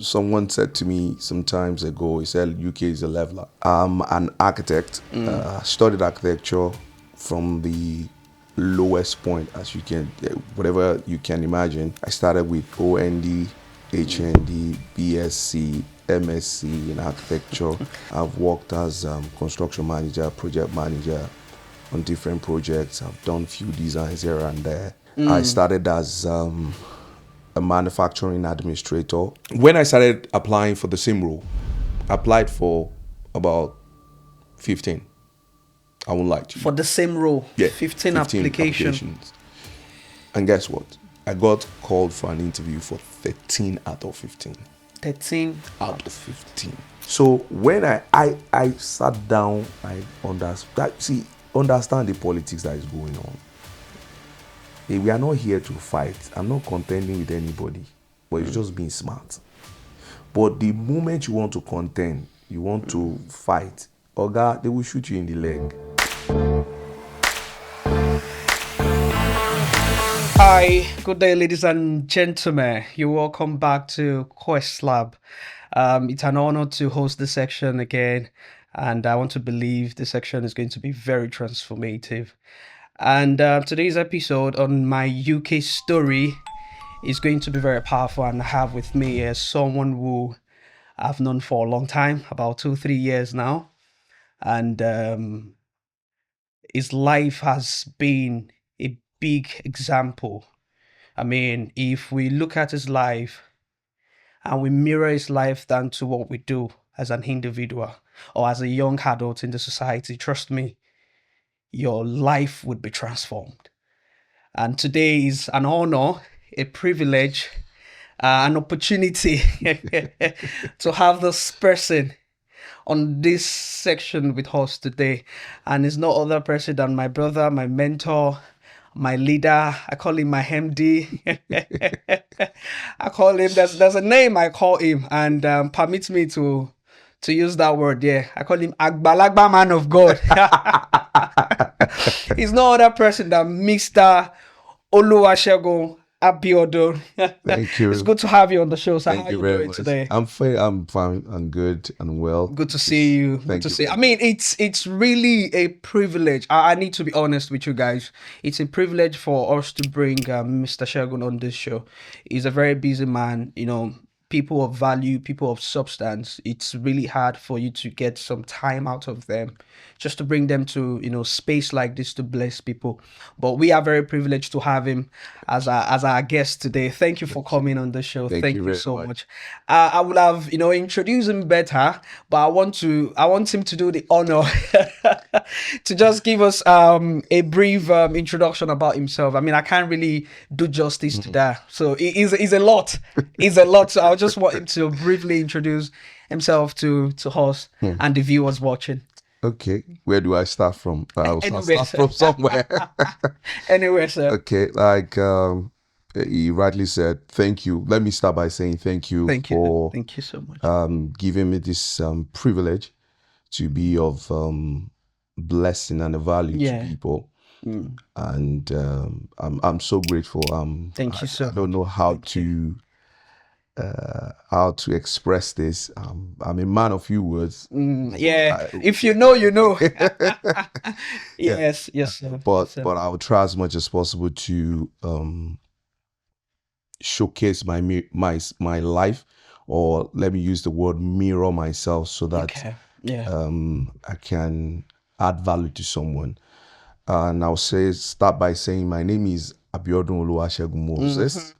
Someone said to me some times ago, he said UK is a leveler. I'm an architect, studied architecture from the lowest point as you can, whatever you can imagine. I started with OND, HND, BSc, MSc in architecture. I've worked as construction manager, project manager on different projects. I've done few designs here and there. I started as a manufacturing administrator. When I started applying for the same role, I applied for about 15. I won't lie to you. For the same role? Yeah, 15 applications. And guess what? I got called for an interview for 13 out of 15. 13 out of 15. So when I sat down, I understand the politics that is going on. We are not here to fight. I'm not contending with anybody, but it's just being smart. But the moment you want to contend, you want to fight, Oga, they will shoot you in the leg. Hi, good day, ladies and gentlemen. You're welcome back to QuestLab. It's an honor to host this section again, and I want to believe this section is going to be very transformative. And today's episode on my UK story is going to be very powerful, and I have with me someone who I've known for a long time, about 2-3 years now, and his life has been a big example. I mean, if we look at his life and we mirror his life down to what we do as an individual or as a young adult in the society, trust me, your life would be transformed. And today is an honor, a privilege, an opportunity to have this person on this section with us today. And it's no other person than my brother, my mentor, my leader. I call him my MD. I call him, there's a name I call him, and permit me to use that word. Yeah, I call him Agbalagba Man of God. He's no other person than Mr. Oluwasegun Abiodun. Thank you. It's good to have you on the show. So Thank how you are you very doing much. today? I'm fine. I'm good and well. Good to see you. Good to see. I mean, it's really a privilege. I need to be honest with you guys. It's a privilege for us to bring Mr. Shegun on this show. He's a very busy man. You know, people of value, people of substance. It's really hard for you to get some time out of them, just to bring them to space like this to bless people. But we are very privileged to have him as our guest today. Thank you for coming on the show. Thank you very so much. I would have introduced him better, but I want him to do the honor to just give us a brief introduction about himself. I mean, I can't really do justice to that. So he's a lot. He's a lot. So I just want him to briefly introduce himself to us and the viewers watching. Okay, where do I start from? I'll start from somewhere. Anywhere, sir. Okay, like he rightly said, thank you. Let me start by saying thank you for thank you so much. giving me this privilege to be of blessing and a value to people. And I'm so grateful. Thank you, sir. I don't know how to express this. I'm a man of few words. If you know, you know. Yes, sir. But I will try as much as possible to showcase my life, or let me use the word mirror myself, so that I can add value to someone. And I'll start by saying my name is Abiodun Oluwasegun Moses.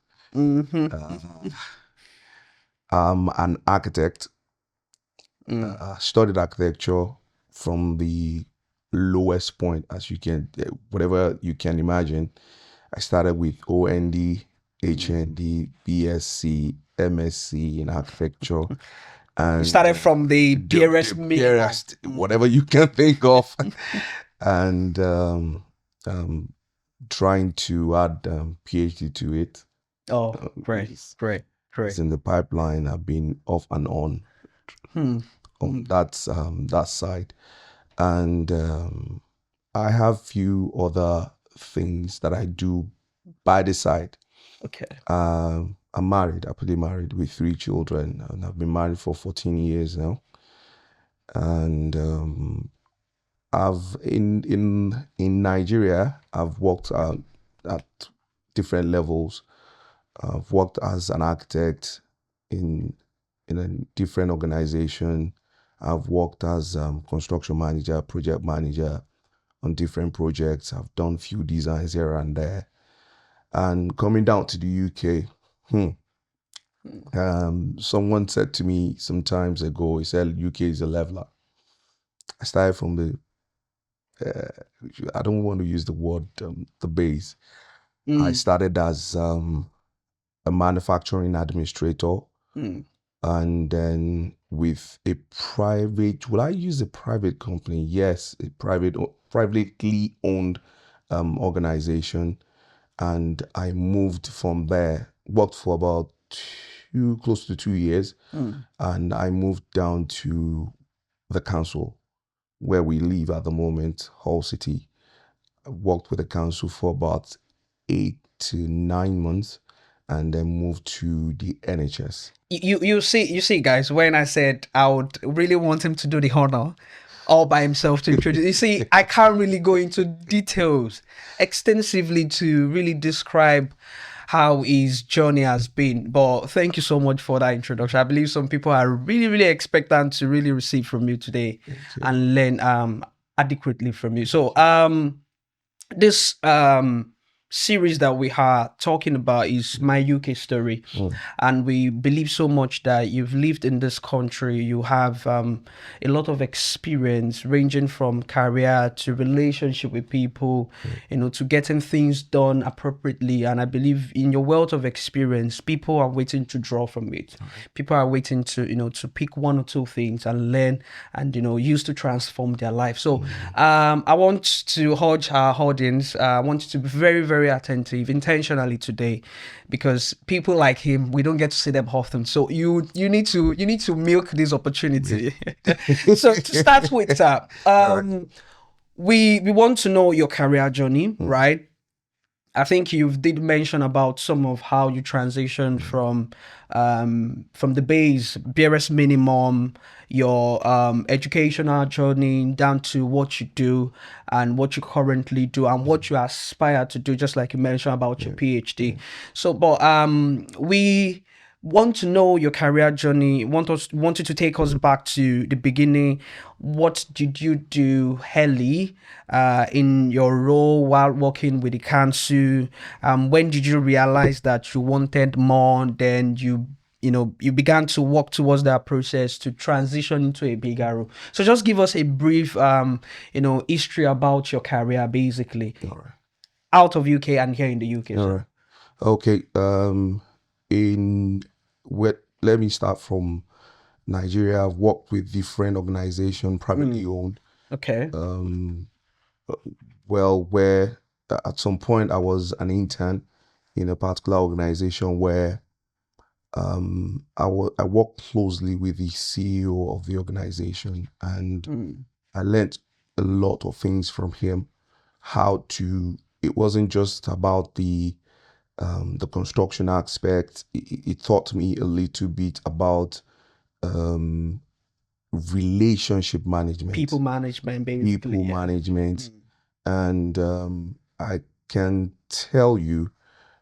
I'm an architect. Studied architecture from the lowest point as you can, whatever you can imagine. I started with OND, HND, BSc, MSc in architecture. And you started from the barest, whatever you can think of. And trying to add PhD to it. Oh, great. It's in the pipeline. I've been off and on that side, and I have few other things that I do by the side. Okay. I'm married, happily married with 3 children, and I've been married for 14 years now. And I've in Nigeria, I've worked at different levels. I've worked as an architect in a different organization. I've worked as construction manager, project manager on different projects. I've done few designs here and there. And coming down to the UK, someone said to me some times ago, he said UK is a leveler. I started from I don't want to use the word the base. I started as a manufacturing administrator, and then with a private, will I use a private company? Yes, a privately owned organization. And I moved from there, worked for about close to 2 years, and I moved down to the council where we live at the moment, Hull City. I worked with the council for about 8 to 9 months, and then moved to the NHS. You see, guys, when I said I would really want him to do the honor all by himself to introduce, you see, I can't really go into details extensively to really describe how his journey has been. But thank you so much for that introduction. I believe some people are really, really expectant to really receive from you today and learn adequately from you. So this series that we are talking about is My UK Story, and we believe so much that you've lived in this country. You have a lot of experience ranging from career to relationship with people, to getting things done appropriately. And I believe in your wealth of experience, people are waiting to draw from it. People are waiting to to pick one or two things and learn and use to transform their life. So I want to urge our audience, I want you to be very, very attentive intentionally today, because people like him, we don't get to see them often. So you need to milk this opportunity. So to start with, we want to know your career journey, right? I think you did mention about some of how you transitioned from the base, barest minimum, your educational journey down to what you do and what you currently do and what you aspire to do, just like you mentioned about your PhD. So, but we want to know your career journey. Wanted to take us back to the beginning. What did you do early in your role while working with the council? When did you realize that you wanted more? Then you began to walk towards that process to transition into a bigger role. So just give us a brief history about your career, basically. All right. Out of UK and here in the UK. All right. Okay. Let me start from Nigeria. I've worked with different organizations, privately owned. Okay. Where at some point I was an intern in a particular organization where I worked closely with the CEO of the organization, and I learned a lot of things from him. It wasn't just about the construction aspect. It taught me a little bit about relationship management, people management, basically. people management, and I can tell you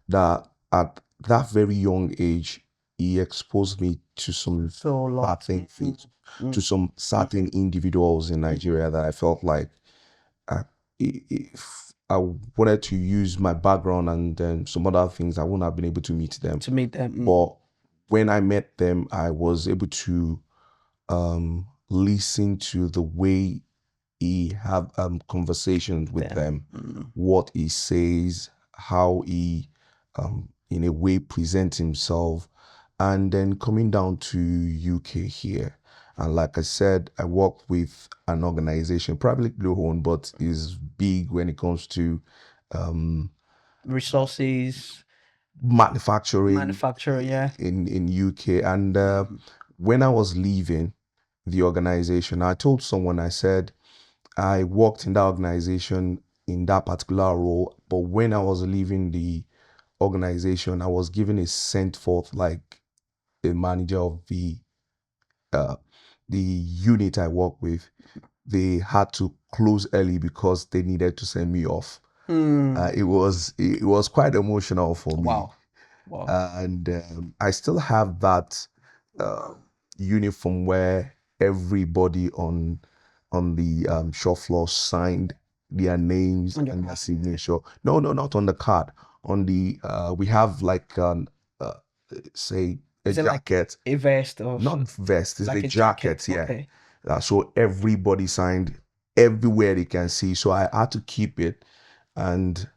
that at that very young age, he exposed me to some certain things, to some certain individuals in Nigeria that I felt like if I wanted to use my background and some other things, I wouldn't have been able to meet them. But when I met them, I was able to listen to the way he have conversations with them, what he says, how he in a way presents himself, and then coming down to UK here. And like I said, I work with an organization, privately owned, but is big when it comes to resources, manufacturing, yeah, in UK. And when I was leaving the organization, I told someone, I said, I worked in that organization in that particular role, but when I was leaving the organization, I was given a sent forth like a manager of the unit I work with. They had to close early because they needed to send me off. It was quite emotional for me. Wow. And I still have that uniform where everybody on the shop floor signed their names and their signature. No, not on the card. On the we have like say a jacket, like a vest or not vest. It's like a a jacket. jacket. Yeah. Okay. So everybody signed everywhere they can see. So I had to keep it, and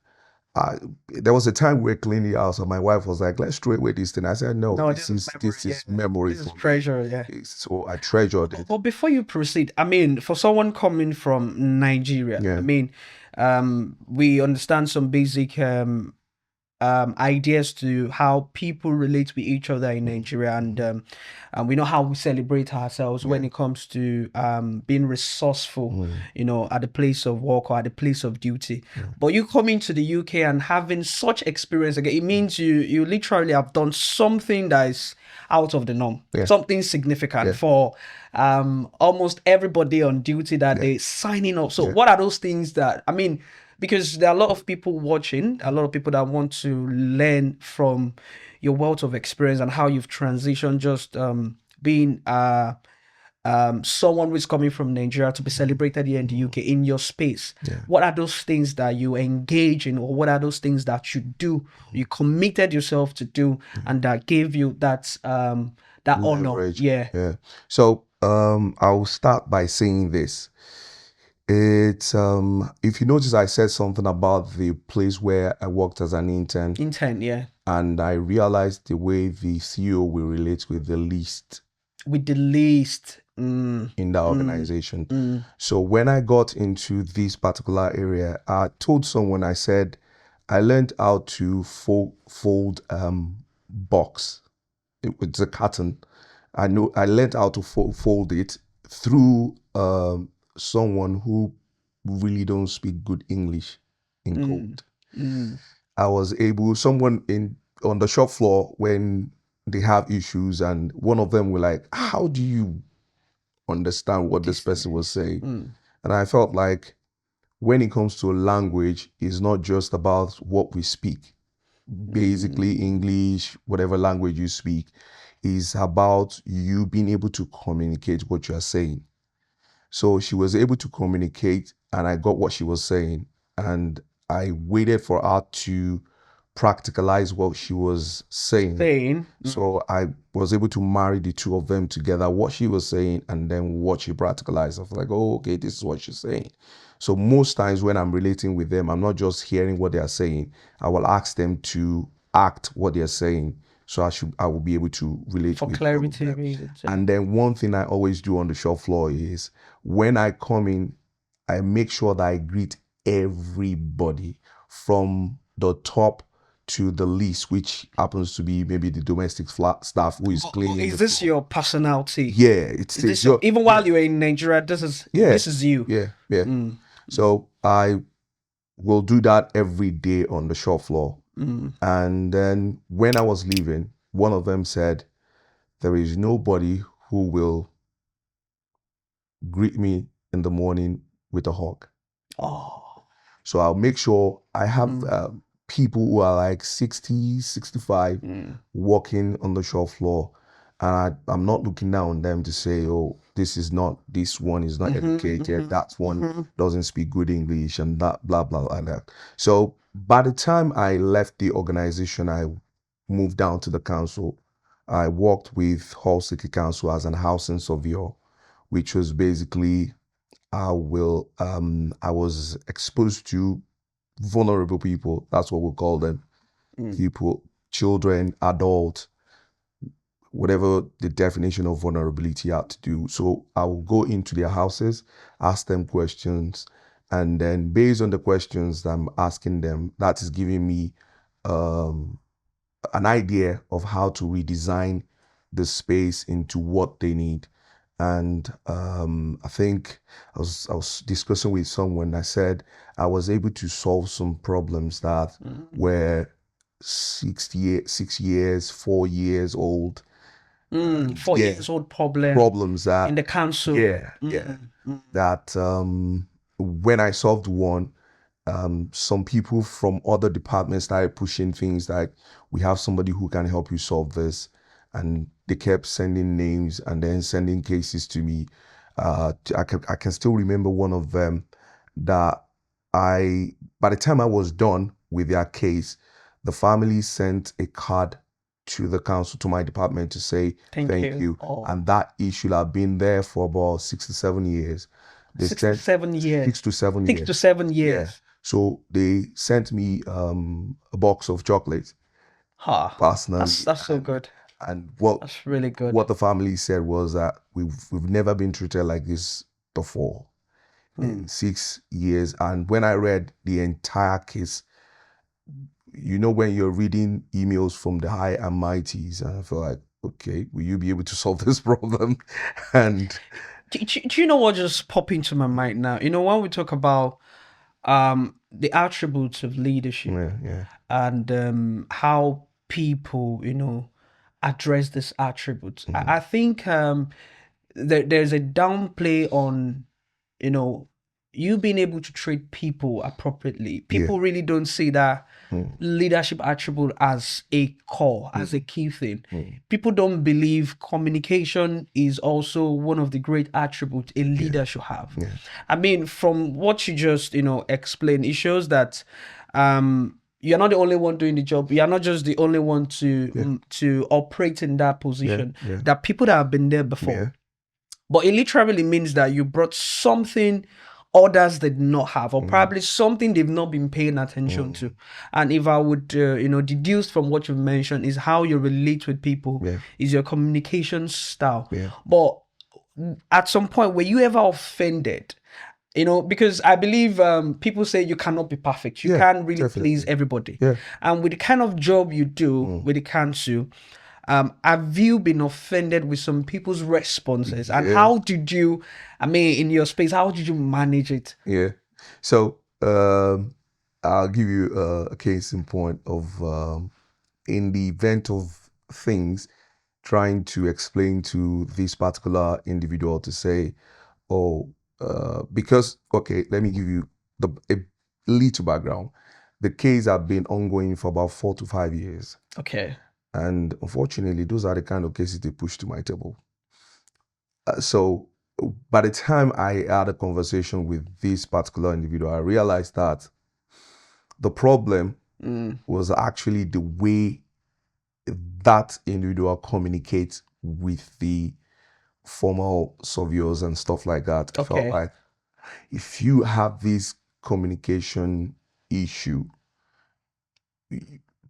there was a time we were cleaning the house, and my wife was like, "Let's throw away this thing." I said, "No, No, this is memory This is for me." treasure, yeah. So I treasured it. But before you proceed, I mean, for someone coming from Nigeria, Yeah. I mean, we understand some basic ideas to how people relate with each other in Nigeria, and we know how we celebrate ourselves when it comes to being resourceful, you know, at the place of work or at the place of duty. But you coming to the UK and having such experience again, it means you literally have done something that is out of the norm, something significant for almost everybody on duty that they signing up. So what are those things that, I mean, because there are a lot of people watching, a lot of people that want to learn from your wealth of experience and how you've transitioned just being someone who is coming from Nigeria to be celebrated here in the UK in your space. What are those things that you engage in, or what are those things that you do, you committed yourself to do, and that gave you that honor? Leverage. Yeah. So I'll start by saying this. It's if you notice, I said something about the place where I worked as an intern. Yeah. And I realized the way the CEO will relate with the least. With the least. In that organization. So when I got into this particular area, I told someone, I said, I learned how to fold box. It's a carton. I learned how to fold it through someone who really don't speak good English in code. I was able, someone on the shop floor, when they have issues, and one of them were like, how do you understand what this person was saying? And I felt like when it comes to language, it's not just about what we speak. Basically, English, whatever language you speak, is about you being able to communicate what you're saying. So she was able to communicate, and I got what she was saying, and I waited for her to practicalize what she was saying. So I was able to marry the two of them together, what she was saying and then what she practicalized. I was like, oh, okay, this is what she's saying. So most times when I'm relating with them, I'm not just hearing what they are saying. I will ask them to act what they're saying. So I will be able to relate for with clarity reasons. And then one thing I always do on the shop floor is when I come in, I make sure that I greet everybody from the top to the least, which happens to be maybe the domestic staff who is cleaning. Is this your personality? Yeah, it's even while you're in Nigeria, this is you. Yeah. So I will do that every day on the shop floor. And then when I was leaving, one of them said, there is nobody who will greet me in the morning with a hug. So I'll make sure I have people who are like 60, 65 walking on the shop floor. And I'm not looking down on them to say, oh, this one is not educated, that one doesn't speak good English, and that blah, blah, like that. So by the time I left the organization, I moved down to the council. I worked with Hull City Council as an housing surveyor, which was basically I was exposed to vulnerable people. That's what we call them. People, children, adults, whatever the definition of vulnerability had to do. So I will go into their houses, ask them questions, and then based on the questions that I'm asking them, that is giving me an idea of how to redesign the space into what they need. And I think I was discussing with someone. I said I was able to solve some problems that were 6 years, 4 years old. 4 years old problem Problems that in the council. that when I solved one, some people from other departments started pushing things like, we have somebody who can help you solve this, and they kept sending names and then sending cases to me. I can still remember one of them that by the time I was done with their case, the family sent a card to the council, to my department, to say thank you. Oh. And that issue had been there for about 6 to 7 years. 6 to 7 years. 6 to 7 6 years. to 7 years. Yeah. So they sent me a box of chocolates. Personally. That's so good. And that's really good. What the family said was that we've never been treated like this before in 6 years. And when I read the entire case, when you're reading emails from the high and mighties, and I feel like, okay, will you be able to solve this problem? And do you know what just popped into my mind now? When we talk about the attributes of leadership, and how people, address this attribute, I think there's a downplay on, you being able to treat people appropriately. People really don't see that leadership attribute as a core, as a key thing. People don't believe communication is also one of the great attributes a leader should have. I mean, from what you just explained, it shows that you're not the only one doing the job. You're not just the only one to operate in that position. There are people that have been there before. But it literally means that you brought something others did not have, or probably something they've not been paying attention to. And if I would, deduce from what you've mentioned, is how you relate with people, is your communication style. But at some point, were you ever offended? Because I believe people say you cannot be perfect. You can't really please everybody. And with the kind of job you do with the council, have you been offended with some people's responses? And how did you, in your space, how did you manage it? So I'll give you a case in point of in the event of things, trying to explain to this particular individual to say, because, okay, let me give you a little background. The case had been ongoing for about 4 to 5 years. Okay. And unfortunately, those are the kind of cases they push to my table. So by the time I had a conversation with this particular individual, I realized that the problem was actually the way that individual communicates with the formal surveyors and stuff like that. I felt like if you have this communication issue,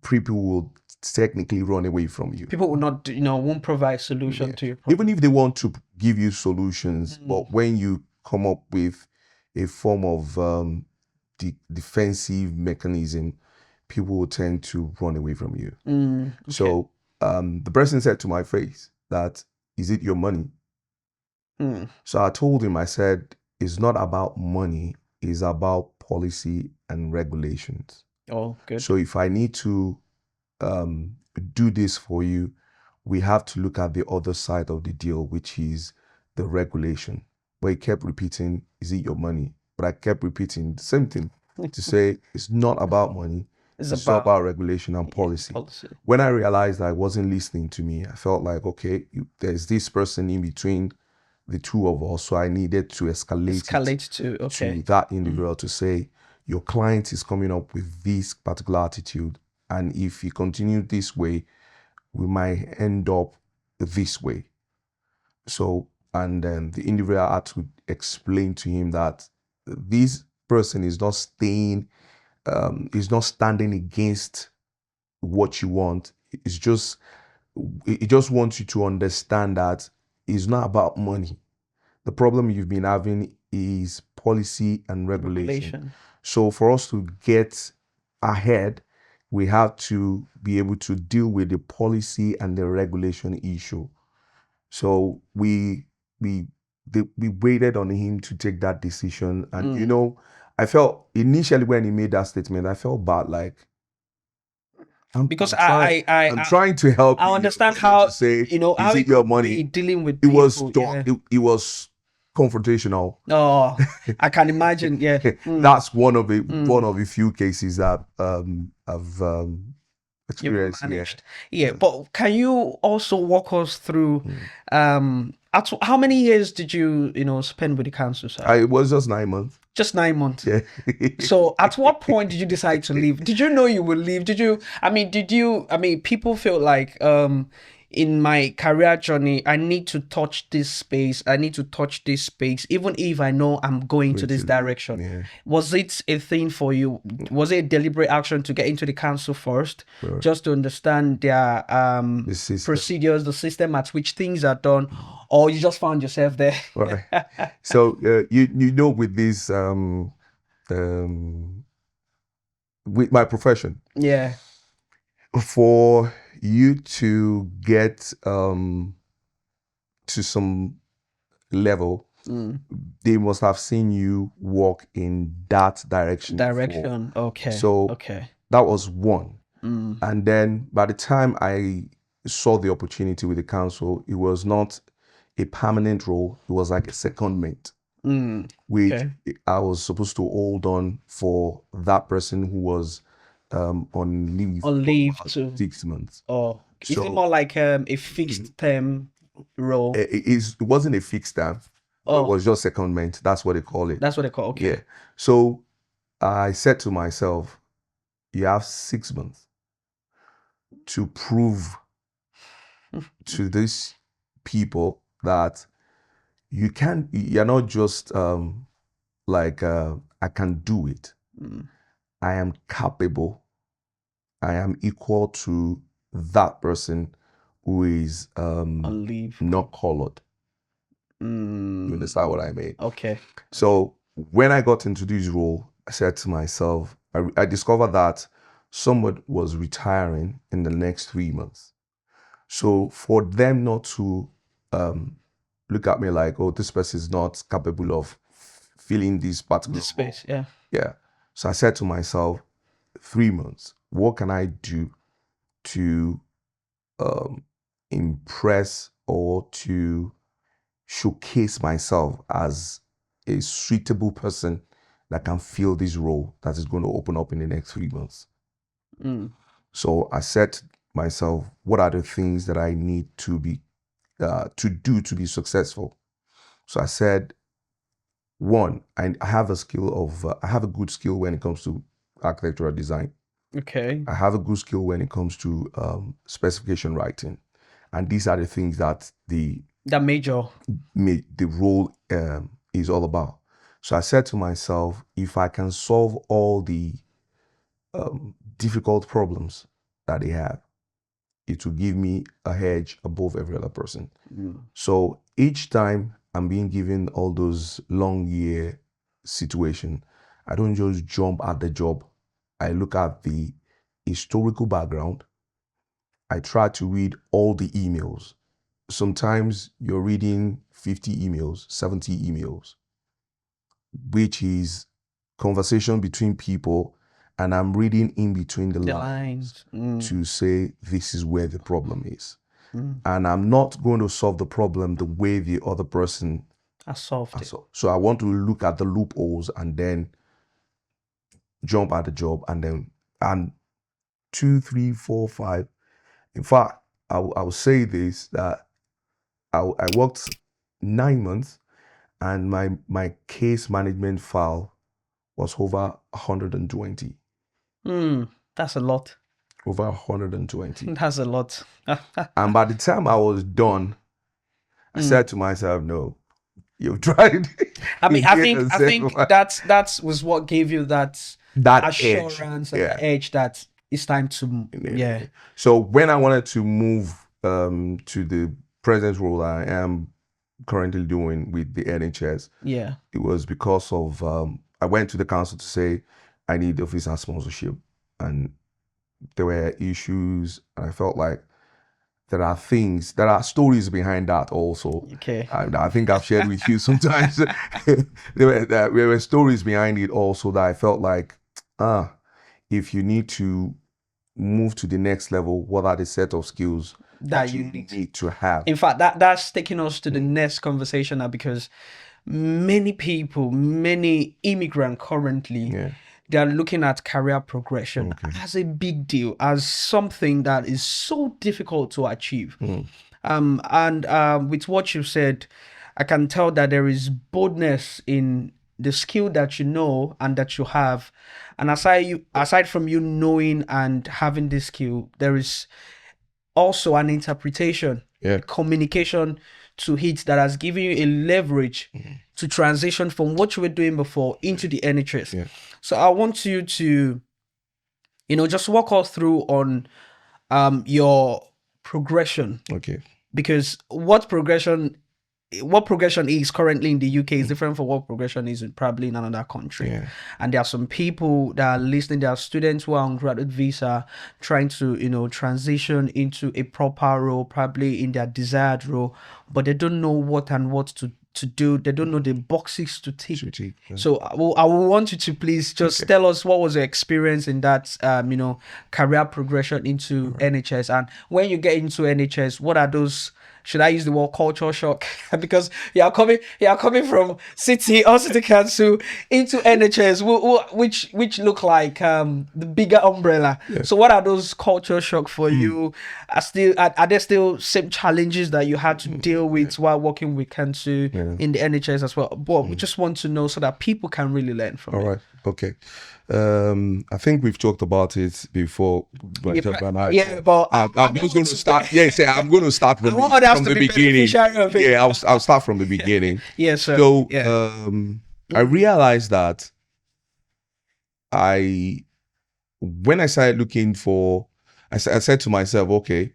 people will technically run away from you. People will not, won't provide solution to your problem. Even if they want to give you solutions, but when you come up with a form of defensive mechanism, people will tend to run away from you. So the person said to my face that, is it your money? So I told him, I said, it's not about money, it's about policy and regulations. Oh, good. So if I need to do this for you, we have to look at the other side of the deal, which is the regulation. But he kept repeating, is it your money? But I kept repeating the same thing to say, it's not about money, it's about regulation and policy. When I realized I wasn't listening to me, I felt like, okay, there's this person in between the two of us, so I needed to escalate to that individual to say, your client is coming up with this particular attitude, and if you continue this way, we might end up this way. So, and then the individual had to explain to him that this person is not standing against what you want. It just wants you to understand that it's not about money. The problem you've been having is policy and regulation. So for us to get ahead, we have to be able to deal with the policy and the regulation issue. So we waited on him to take that decision. And I felt initially when he made that statement, I felt bad. Like, Because I'm trying to help I you. understand To how say, how is it your money? dealing with It people. was it was confrontational. Oh, I can imagine. Yeah, That's one of the few cases that I've you've experienced. managed. Yeah, but can you also walk us through how many years did you spend with the council, sir? It was just 9 months. Just 9 months. Yeah. So at what point did you decide to leave? Did you know you would leave? People feel like in my career journey, I need to touch this space. I need to touch this space, even if I know I'm going to this direction. Yeah. Was it a thing for you? Was it a deliberate action to get into the council first, just to understand their procedures, the system at which things are done, or you just found yourself there? Right. So with this with my profession, Yeah. for you to get to some level, they must have seen you walk in that direction. Okay. So that was one. And then by the time I saw the opportunity with the council, it was not a permanent role. It was like a secondment, which I was supposed to hold on for that person who was on leave. On leave for 6 months. Oh, is it more like a fixed term role? It wasn't a fixed term. It was just secondment. That's what they call it. That's what they call. Okay. Yeah. So I said to myself, you have 6 months to prove to these people that you're not just I can do it. I am capable. I am equal to that person who is on leave, not colored. You understand what I mean? Okay. So when I got into this role, I said to myself, I discovered that someone was retiring in the next 3 months. So for them not to look at me like, oh, this person is not capable of filling this particular space, yeah. So I said to myself, 3 months, what can I do to impress or to showcase myself as a suitable person that can fill this role that is going to open up in the next 3 months. So I said to myself, what are the things that I need to do to be successful? So I said, one, I have a good skill when it comes to architectural design. Okay. I have a good skill when it comes to specification writing, and these are the things that the role is all about. So I said to myself, if I can solve all the difficult problems that they have, it will give me a hedge above every other person. So each time I'm being given all those long year situation, I don't just jump at the job. I look at the historical background. I try to read all the emails. Sometimes you're reading 50 emails, 70 emails, which is conversation between people, and I'm reading in between the lines to say this is where the problem is. And I'm not going to solve the problem the way the other person has solved it. So I want to look at the loopholes and then jump at the job, and 2, 3, 4, 5. In fact, I will say this, that I worked 9 months, and my case management file was over 120. That's a lot. Over 120. That's a lot. And by the time I was done, I said to myself, no, you've tried. I think that was what gave you that assurance and the edge that it's time to So when I wanted to move to the present role I am currently doing with the NHS, it was because of I went to the council to say I need the visa sponsorship, and there were issues, and I felt like there are stories behind that also. Okay. I think I've shared with you sometimes. there were stories behind it also that I felt like, if you need to move to the next level, what are the set of skills that you need to have? In fact, that's taking us to the next conversation now, because many people, many immigrants currently, they are looking at career progression as a big deal, as something that is so difficult to achieve. With what you said, I can tell that there is boldness in the skill that you know and that you have. And aside from you knowing and having this skill, there is also an interpretation, communication to it that has given you a leverage to transition from what you were doing before into the NHS. So I want you to, just walk us through on your progression. Okay. Because what progression is currently in the UK is different from what progression is probably in another country. And there are some people that are listening, there are students who are on graduate visa trying to, transition into a proper role, probably in their desired role, but they don't know what to do. They don't know the boxes to tick. So I will want you to please just tell us what was your experience in that, career progression into NHS. And when you get into NHS, what are those, should I use the word culture shock? Because you are coming from city or city council into NHS, which look like the bigger umbrella. So what are those culture shock for you? Are there still same challenges that you had to deal with while working with council in the NHS as well? But we just want to know so that people can really learn from it. All right. Okay. I think we've talked about it before. But I'm just going to start. I'm going to start from the beginning. I'll start from the beginning. Yes, sir. So I realized that when I started looking for, I said to myself, okay,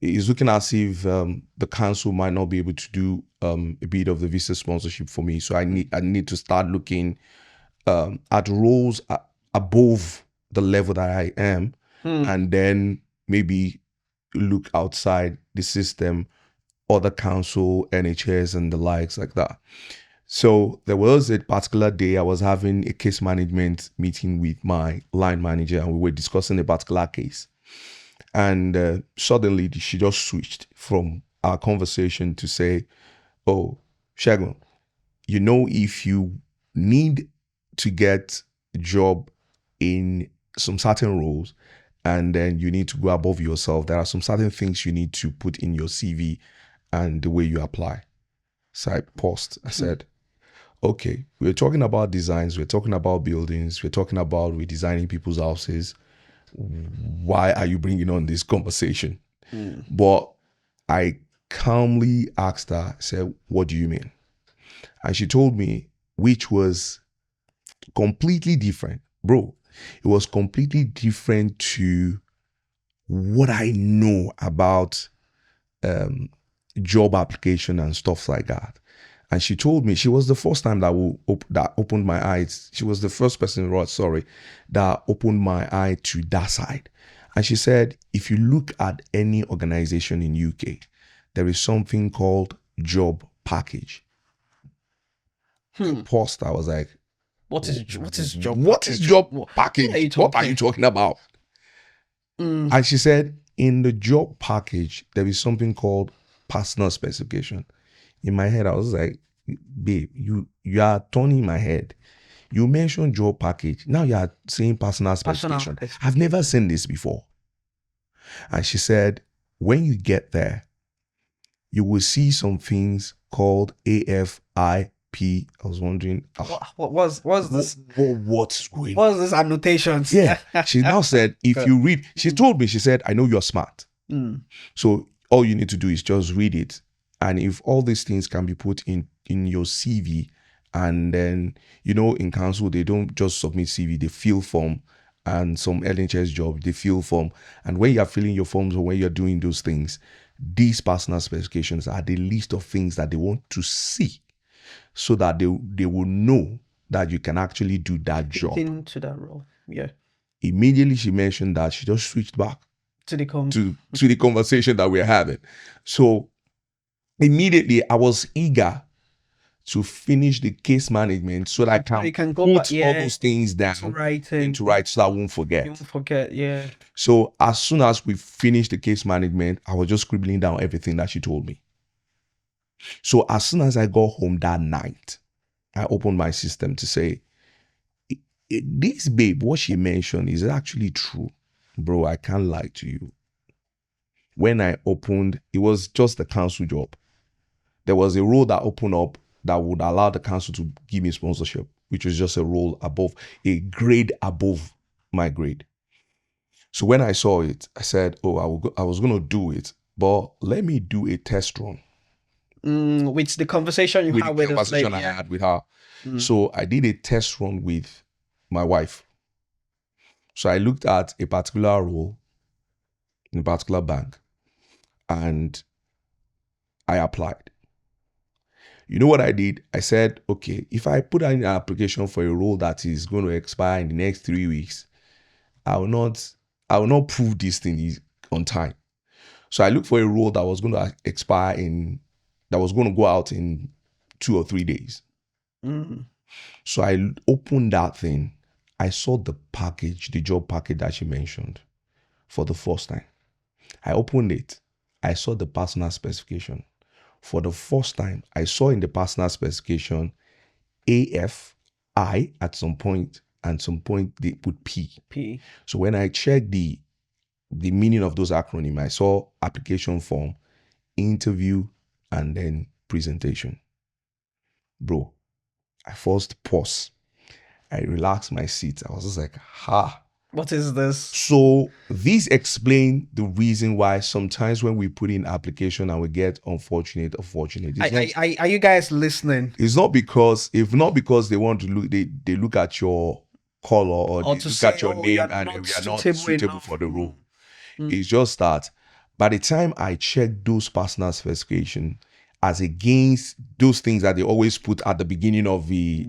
it's looking as if the council might not be able to do a bit of the visa sponsorship for me. So I need to start looking at roles above the level that I am, and then maybe look outside the system, other council, NHS, and the likes like that. So there was a particular day I was having a case management meeting with my line manager, and we were discussing a particular case. And suddenly she just switched from our conversation to say, "Oh, Segun, if you need to get a job in some certain roles, and then you need to go above yourself, there are some certain things you need to put in your CV and the way you apply." So I paused. I said, okay, we're talking about designs, we're talking about buildings, we're talking about redesigning people's houses. Why are you bringing on this conversation? But I calmly asked her, I said, what do you mean? And she told me, which was completely different. Bro, it was completely different to what I know about job application and stuff like that. And she told me, she was the first time that opened my eyes. She was the first person, that opened my eye to that side. And she said, if you look at any organization in UK, there is something called job package. Paused. I was like, what is job package? What are you talking about? And she said, in the job package, there is something called personal specification. In my head, I was like, babe, you are turning my head. You mentioned job package. Now you are saying personal specification. I've never seen this before. And she said, when you get there, you will see some things called AFIP. I was wondering, what's this? What's going on? What's this annotations? Yeah. She now said, if you read, she told me, she said, I know you're smart. So all you need to do is just read it. And if all these things can be put in your CV, and then, in council, they don't just submit CV, they fill form, and some NHS job, they fill form. And when you're filling your forms or when you're doing those things, these personal specifications are the list of things that they want to see so that they will know that you can actually do that job. Into that role, yeah. Immediately she mentioned that, she just switched back to the conversation that we're having. So immediately I was eager to finish the case management so that I You can can go put back, all those things down to writing. into write so I won't forget. You won't forget, yeah. So as soon as we finished the case management, I was just scribbling down everything that she told me. So as soon as I got home that night, I opened my system to say, this babe, what she mentioned is actually true. Bro, I can't lie to you. When I opened, it was just the council job. There was a role that opened up that would allow the council to give me sponsorship, which was just a role above, a grade above my grade. So when I saw it, I said, oh, I was going to do it, but let me do a test run. With the conversation you had with us, I had with her. So I did a test run with my wife. So I looked at a particular role in a particular bank and I applied. You know what I did? I said, okay, if I put in an application for a role that is going to expire in the next 3 weeks, I will not prove this thing is on time. So I looked for a role that was going to expire that was going to go out in 2 or 3 days. So I opened that thing. I saw the package, the job package that she mentioned for the first time. I opened it. I saw the personal specification. For the first time, I saw in the personal specification AFI at some point, and some point they put P. So when I checked the meaning of those acronyms, I saw application form, interview, and then presentation. Bro, I first paused. I relaxed my seat. I was just like, what is this? So this explains the reason why sometimes when we put in application and we get unfortunate. Are you guys listening? It's not because they want to look, they look at your color or they look at your name and we are not suitable for the role. It's just that by the time I checked those personal specifications as against those things that they always put at the beginning of the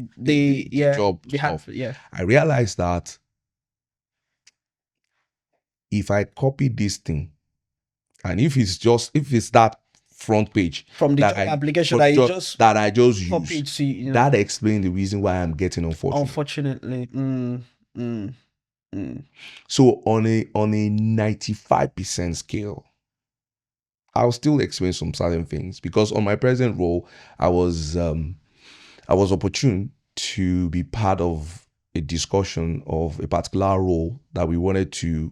job stuff, I realized that if I copy this thing, and if it's that front page from the job application that I just used, that explains the reason why I'm getting unfortunately. So on a 95% scale, I'll still explain some certain things, because on my present role, I was opportune to be part of a discussion of a particular role that we wanted to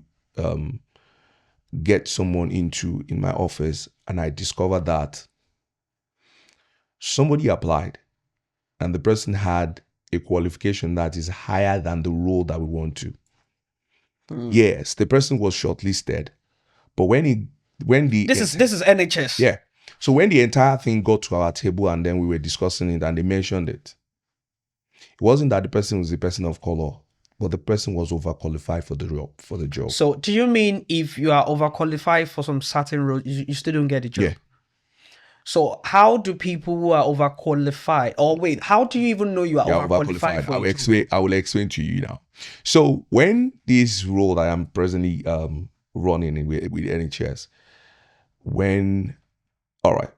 get someone into in my office, and I discovered that somebody applied and the person had a qualification that is higher than the role that we want to. Yes, the person was shortlisted, but this is NHS. Yeah. So when the entire thing got to our table and then we were discussing it and they mentioned it wasn't that the person was a person of color, but the person was overqualified for the job. So do you mean if you are overqualified for some certain role, you still don't get the job? Yeah. So how do people who are overqualified, or wait, how do you even know you are overqualified? I will explain to you now. So when this role that I'm presently running with NHS, all right,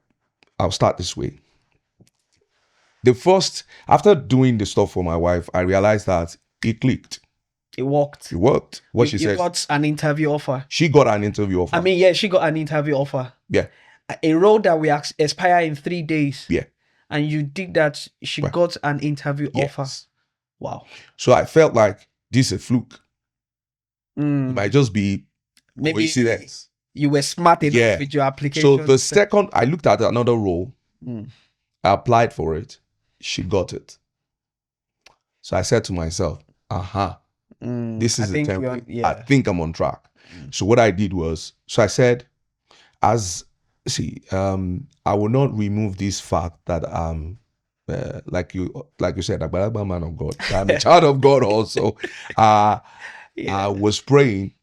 I'll start this way. After doing the stuff for my wife, I realized that it clicked. It worked. She said. You got an interview offer. She got an interview offer. I mean, yeah, she got an interview offer. Yeah. A role that will expire in 3 days. Yeah. And you did that. She got an interview offer. Wow. So I felt like this is a fluke. It might just be coincidence. You were smart enough with your application. So the second I looked at another role, I applied for it. She got it. So I said to myself, this is the template. I think I'm on track. So what I did was, I said, I will not remove this fact that like you said, I'm man of God. I'm a child of God also. I was praying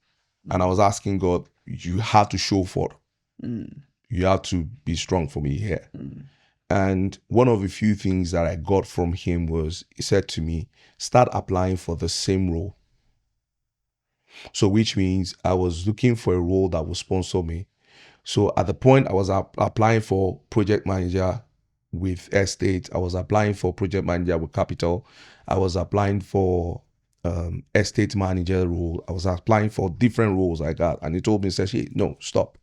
and I was asking God, you have to show forth. You have to be strong for me here. And one of the few things that I got from him was, he said to me, start applying for the same role. So which means I was looking for a role that would sponsor me. So at the point I was applying for project manager, with estate. I was applying for project manager with capital. I was applying for estate manager role. I was applying for different roles I got. And he told me, says, hey, no, stop.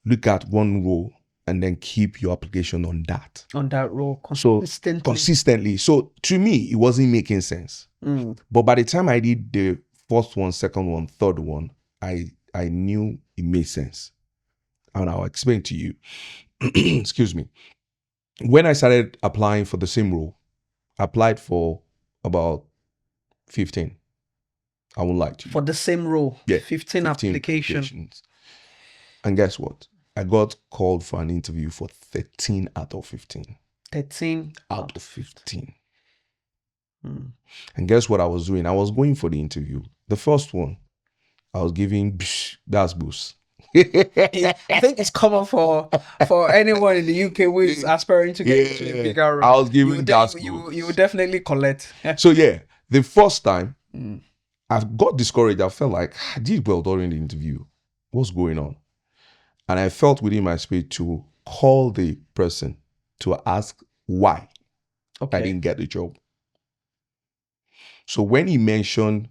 Look at one role and then keep your application on that. On that role consistently. So to me, it wasn't making sense. But by the time I did the first one, second one, third one, I knew it made sense. And I'll explain to you. Excuse me. When I started applying for the same role, I applied for about 15. I won't lie to you. For the same role? Yeah. 15 applications. And guess what? I got called for an interview for 13 out of 15. 13 out of 15. And guess what I was doing? I was going for the interview. The first one, I was giving, that's boost. I think it's common for anyone in the UK who is aspiring to get into a bigger role. I was giving that. You would definitely collect. So yeah, the first time I got discouraged. I felt like I did well during the interview. What's going on? And I felt within my spirit to call the person to ask why I didn't get the job. So when he mentioned,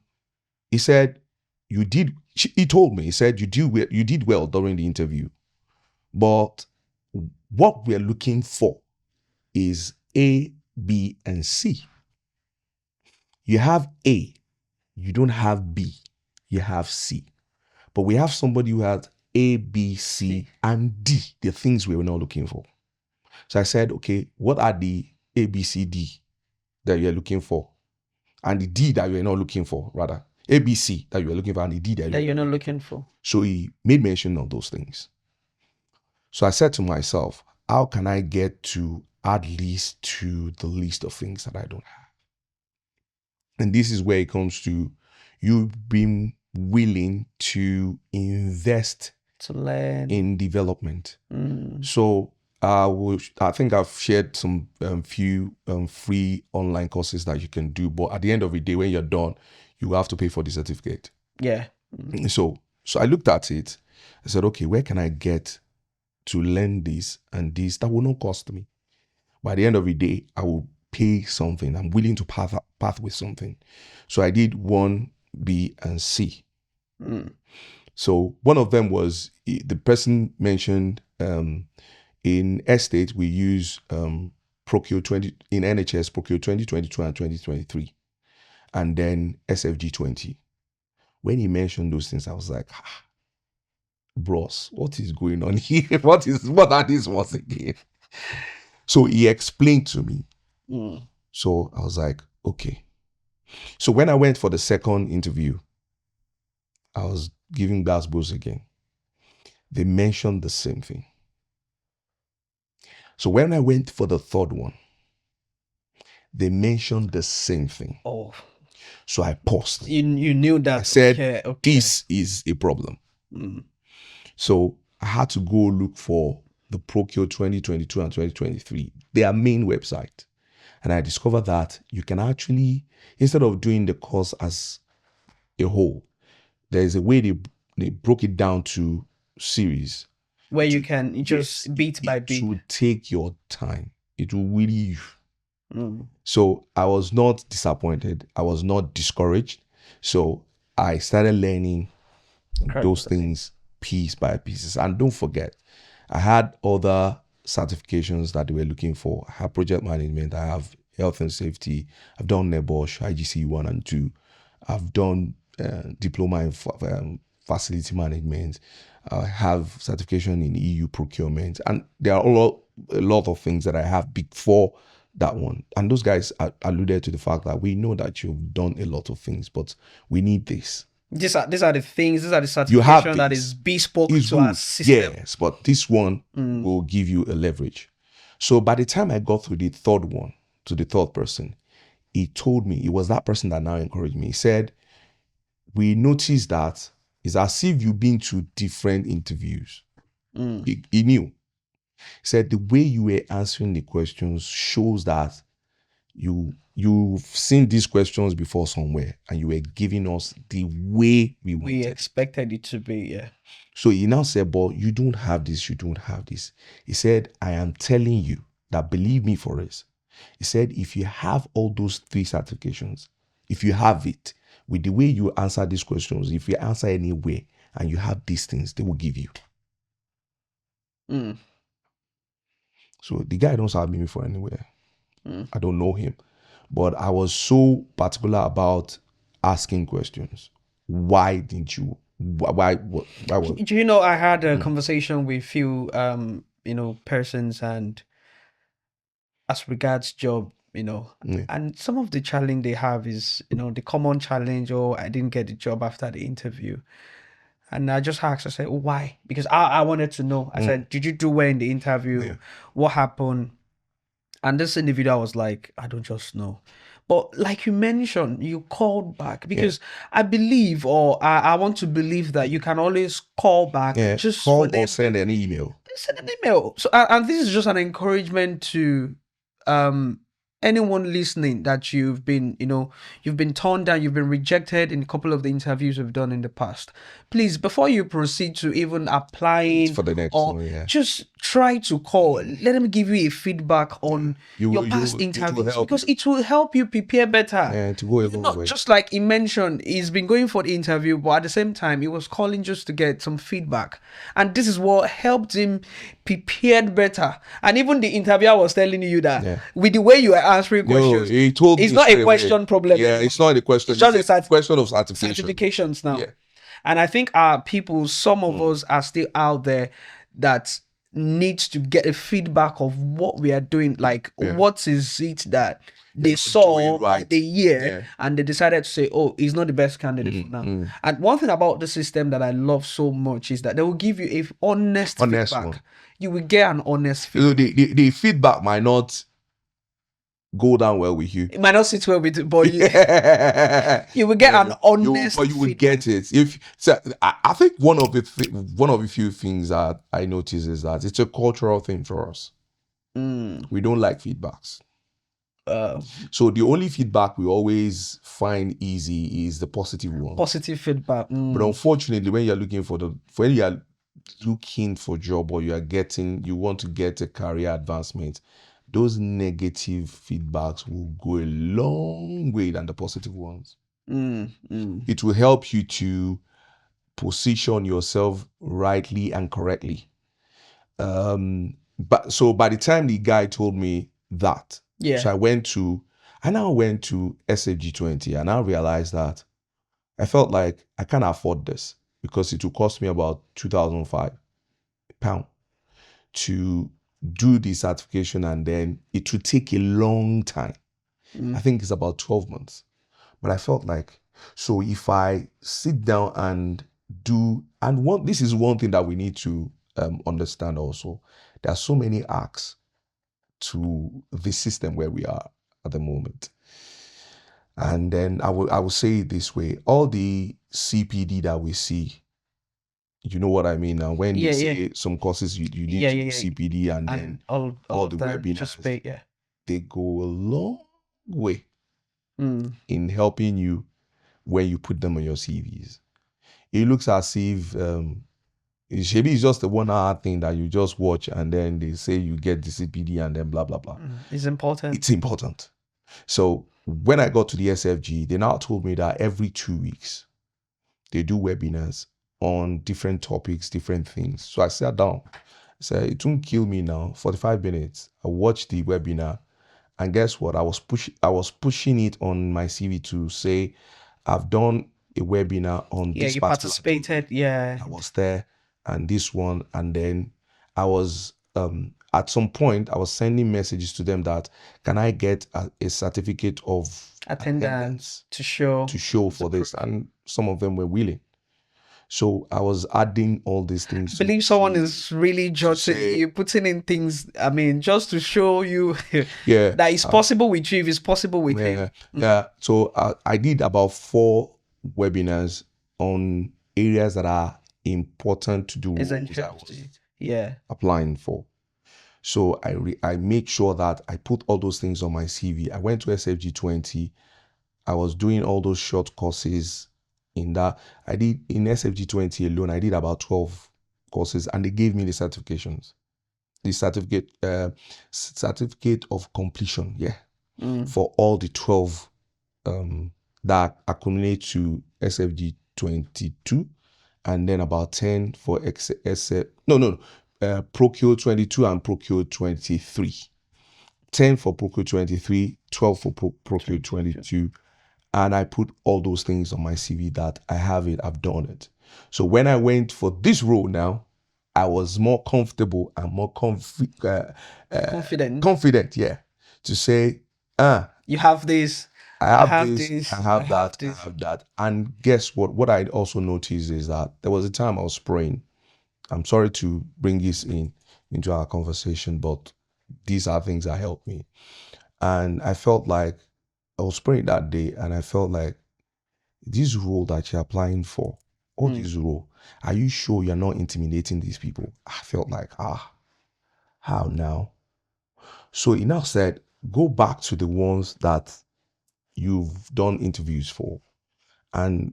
he said, he told me, he said, you did well during the interview. But what we're looking for is A, B, and C. You have A, you don't have B, you have C. But we have somebody who has A, B, C, and D, the things we were not looking for. So I said, okay, what are the A, B, C, D that you're looking for? And the D that you're not looking for, rather. A, B, C that you're looking for, and the D that you're not looking for. So he made mention of those things. So I said to myself, how can I get to add least to the list of things that I don't have? And this is where it comes to you being willing to invest to learn in development. So I think I've shared some few free online courses that you can do, but at the end of the day, when you're done, you have to pay for the certificate. Yeah. So I looked at it. I said, okay, where can I get to learn this and this that will not cost me? By the end of the day, I will pay something. I'm willing to path with something. So I did 1, B, and C. So one of them was, the person mentioned in estate, we use Procure 20, in NHS, Procure 2022 and 2023, and then SFG 20. When he mentioned those things, I was like, bros, what is going on here? What are these words again? So he explained to me. So I was like, okay. So when I went for the second interview, I was giving Glasgows again. They mentioned the same thing. So when I went for the third one, they mentioned the same thing. Oh. So I paused. You knew that. I said, this is a problem. So I had to go look for the Procure 2022 and 2023, their main website. And I discovered that you can actually, instead of doing the course as a whole, there is a way they broke it down to series. Where you can just beat by beat. It will take your time. It will really. So I was not disappointed. I was not discouraged. So I started learning those things piece by pieces. And don't forget, I had other certifications that they were looking for. I have project management. I have health and safety. I've done NEBOSH, IGC 1 and 2. I've done diploma in facility management. I have certification in EU procurement, and there are a lot of things that I have before that one. And those guys alluded to the fact that we know that you've done a lot of things, but we need this. These are the things. These are the certification that is bespoke to our system. Yes, but this one will give you a leverage. So by the time I got through the third one, to the third person, he told me, it was that person that now encouraged me. He said, we noticed that it's as if you've been to different interviews. He knew. He said, the way you were answering the questions shows that you've seen these questions before somewhere, and you were giving us the way we expected it to be. Yeah. So he now said, but you don't have this, you don't have this. He said, I am telling you that believed me for this. He said, if you have all those 3 certifications, if you have it, with the way you answer these questions, if you answer anywhere and you have these things, they will give you. So the guy don't serve me for anywhere. I don't know him. But I was so particular about asking questions. Why didn't you? Why was? Do you know, I had a conversation with few, persons, and as regards job, and some of the challenge they have is, the common challenge, I didn't get the job after the interview. And I just asked, I said, why? Because I wanted to know. I said, did you do well in the interview? Yeah. What happened? And this individual was like, I don't just know. But like you mentioned, you called back because I believe, or I want to believe that you can always call back. Just call for them or send an email. Send an email. So, and this is just an encouragement to anyone listening, that you've been turned down, you've been rejected in a couple of the interviews we've done in the past. Please, before you proceed to even applying for the next one, just try to call. Let them give you a feedback on your past interviews, because it will help you prepare better. To go a long way. Just like he mentioned, he's been going for the interview, but at the same time, he was calling just to get some feedback. And this is what helped him prepared better. And even the interviewer was telling you that with the way you are answering questions, he told it's me not a question problem. Yeah, it's not a question. It's just a question of certification. Certifications now. Yeah. And I think our people, some of us are still out there that needs to get a feedback of what we are doing. Like, what is it that they saw the year and they decided to say, oh, he's not the best candidate for now. And one thing about the system that I love so much is that they will give you a honest feedback. One. You will get an honest feedback. The feedback might not go down well with you. It might not sit well with you, but you will get an honest but you will get it. I think one of the few things that I notice is that it's a cultural thing for us. We don't like feedbacks. So the only feedback we always find easy is the positive one. Positive feedback. But unfortunately, when you're looking for job, or you want to get a career advancement, those negative feedbacks will go a long way than the positive ones. It will help you to position yourself rightly and correctly. But so by the time the guy told me that, so I now went to SFG20, and I realized that I felt like I can't afford this, because it will cost me about £2,005 to do the certification, and then it will take a long time. I think it's about 12 months. But I felt like, so if I sit down and do, and this is one thing that we need to understand also. There are so many acts to the system where we are at the moment. And then I will say it this way: all the CPD that we see, you know what I mean now, when you say some courses you need CPD, and then all the webinars, they go a long way in helping you when you put them on your CVs. It looks as if maybe it's just a 1 hour thing that you just watch, and then they say you get the CPD, and then blah blah blah. It's important. It's important. So when I got to the SFG, they now told me that every 2 weeks they do webinars on different topics, different things. So I sat down. I said, it won't kill me now. 45 minutes. I watched the webinar, and guess what? I was pushing it on my CV to say, I've done a webinar on this. You participated. I was there, and this one, and then I was at some point I was sending messages to them that, can I get a certificate of attendance to show for this? And some of them were willing. So I was adding all these things. I believe someone is really jotting, you're putting in things, I mean, just to show you that it's possible with you, if it's possible with him. So I did about 4 webinars on areas that are important to do what I was applying for. So I make sure that I put all those things on my CV. I went to SFG20. I was doing all those short courses in that. I did in SFG20 alone, I did about 12 courses, and they gave me the certifications. the certificate of completion, for all the 12 that accumulate to SFG 22, and then about 10 for Procure 22 and Procure 23. 10 for Procure 23, 12 for Procure 22. And I put all those things on my CV that I have it, I've done it. So when I went for this role now, I was more comfortable and more confident, to say, you have this, I have that. And guess what? What I also noticed is that there was a time I was praying. I'm sorry to bring this into our conversation, but these are things that helped me. And I felt like I was praying that day, and I felt like this role that you're applying for, or this role, are you sure you're not intimidating these people? I felt like, how now? So he now said, go back to the ones that you've done interviews for and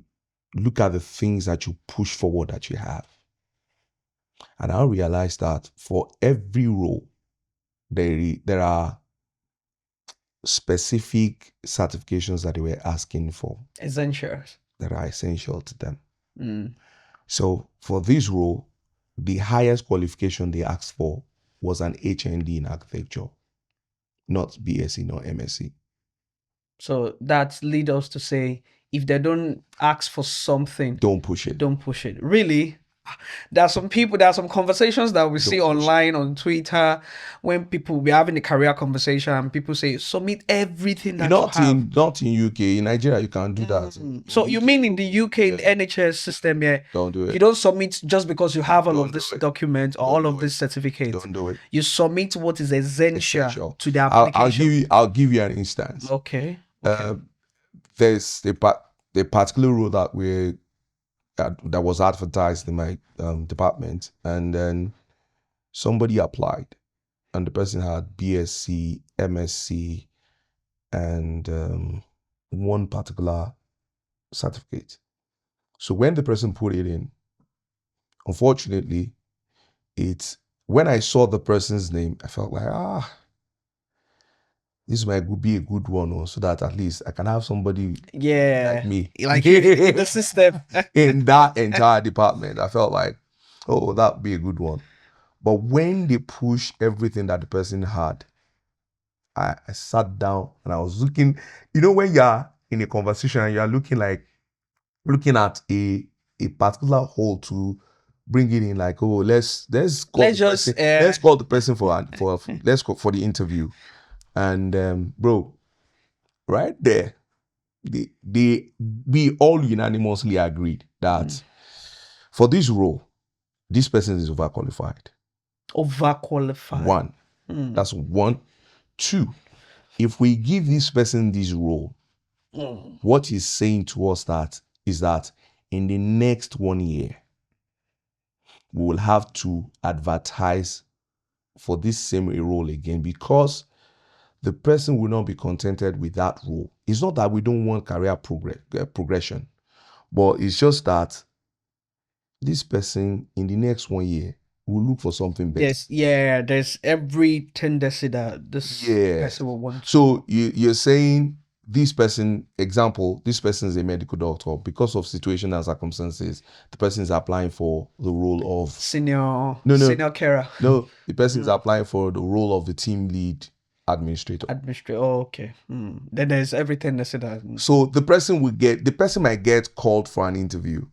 look at the things that you push forward that you have. And I realized that for every role, there are specific certifications that they were asking for. Essentials. That are essential to them. So for this role, the highest qualification they asked for was an HND in architecture, not BSc, not MSc. So that leads us to say, if they don't ask for something, don't push it. Don't push it. Really? There are some conversations that we see online on Twitter when people be having a career conversation and people say, submit everything that you have. Not in UK. In Nigeria, you can't do that. So you mean in the UK, the NHS system here, don't do it. You don't submit just because you have all of this document or all of this certificate. Don't do it. You submit what is essential to the application. I'll give you an instance. Okay. There's the particular role that was advertised in my department, and then somebody applied, and the person had BSc, MSc, and one particular certificate. So when the person put it in, unfortunately, when I saw the person's name, I felt like, this might be a good one, so that at least I can have somebody like me, like the system in that entire department. I felt like, that'd be a good one. But when they push everything that the person had, I sat down and I was looking. When you're in a conversation and you're looking at a particular hole to bring it in, like, let's call the person for the interview. And bro, right there, we all unanimously agreed that for this role, this person is overqualified. One. That's one. Two, if we give this person this role, what he's saying to us is that in the next 1 year, we will have to advertise for this same role again, because the person will not be contented with that role. It's not that we don't want career progression, but it's just that this person in the next 1 year will look for something better. Yes, there's every tendency that this person will want. So you're saying this person is a medical doctor. Because of situation and circumstances, the person is applying for the role of senior carer. No, the person is applying for the role of the team lead administrator. Okay. Then there's everything that said that. So the person might get called for an interview,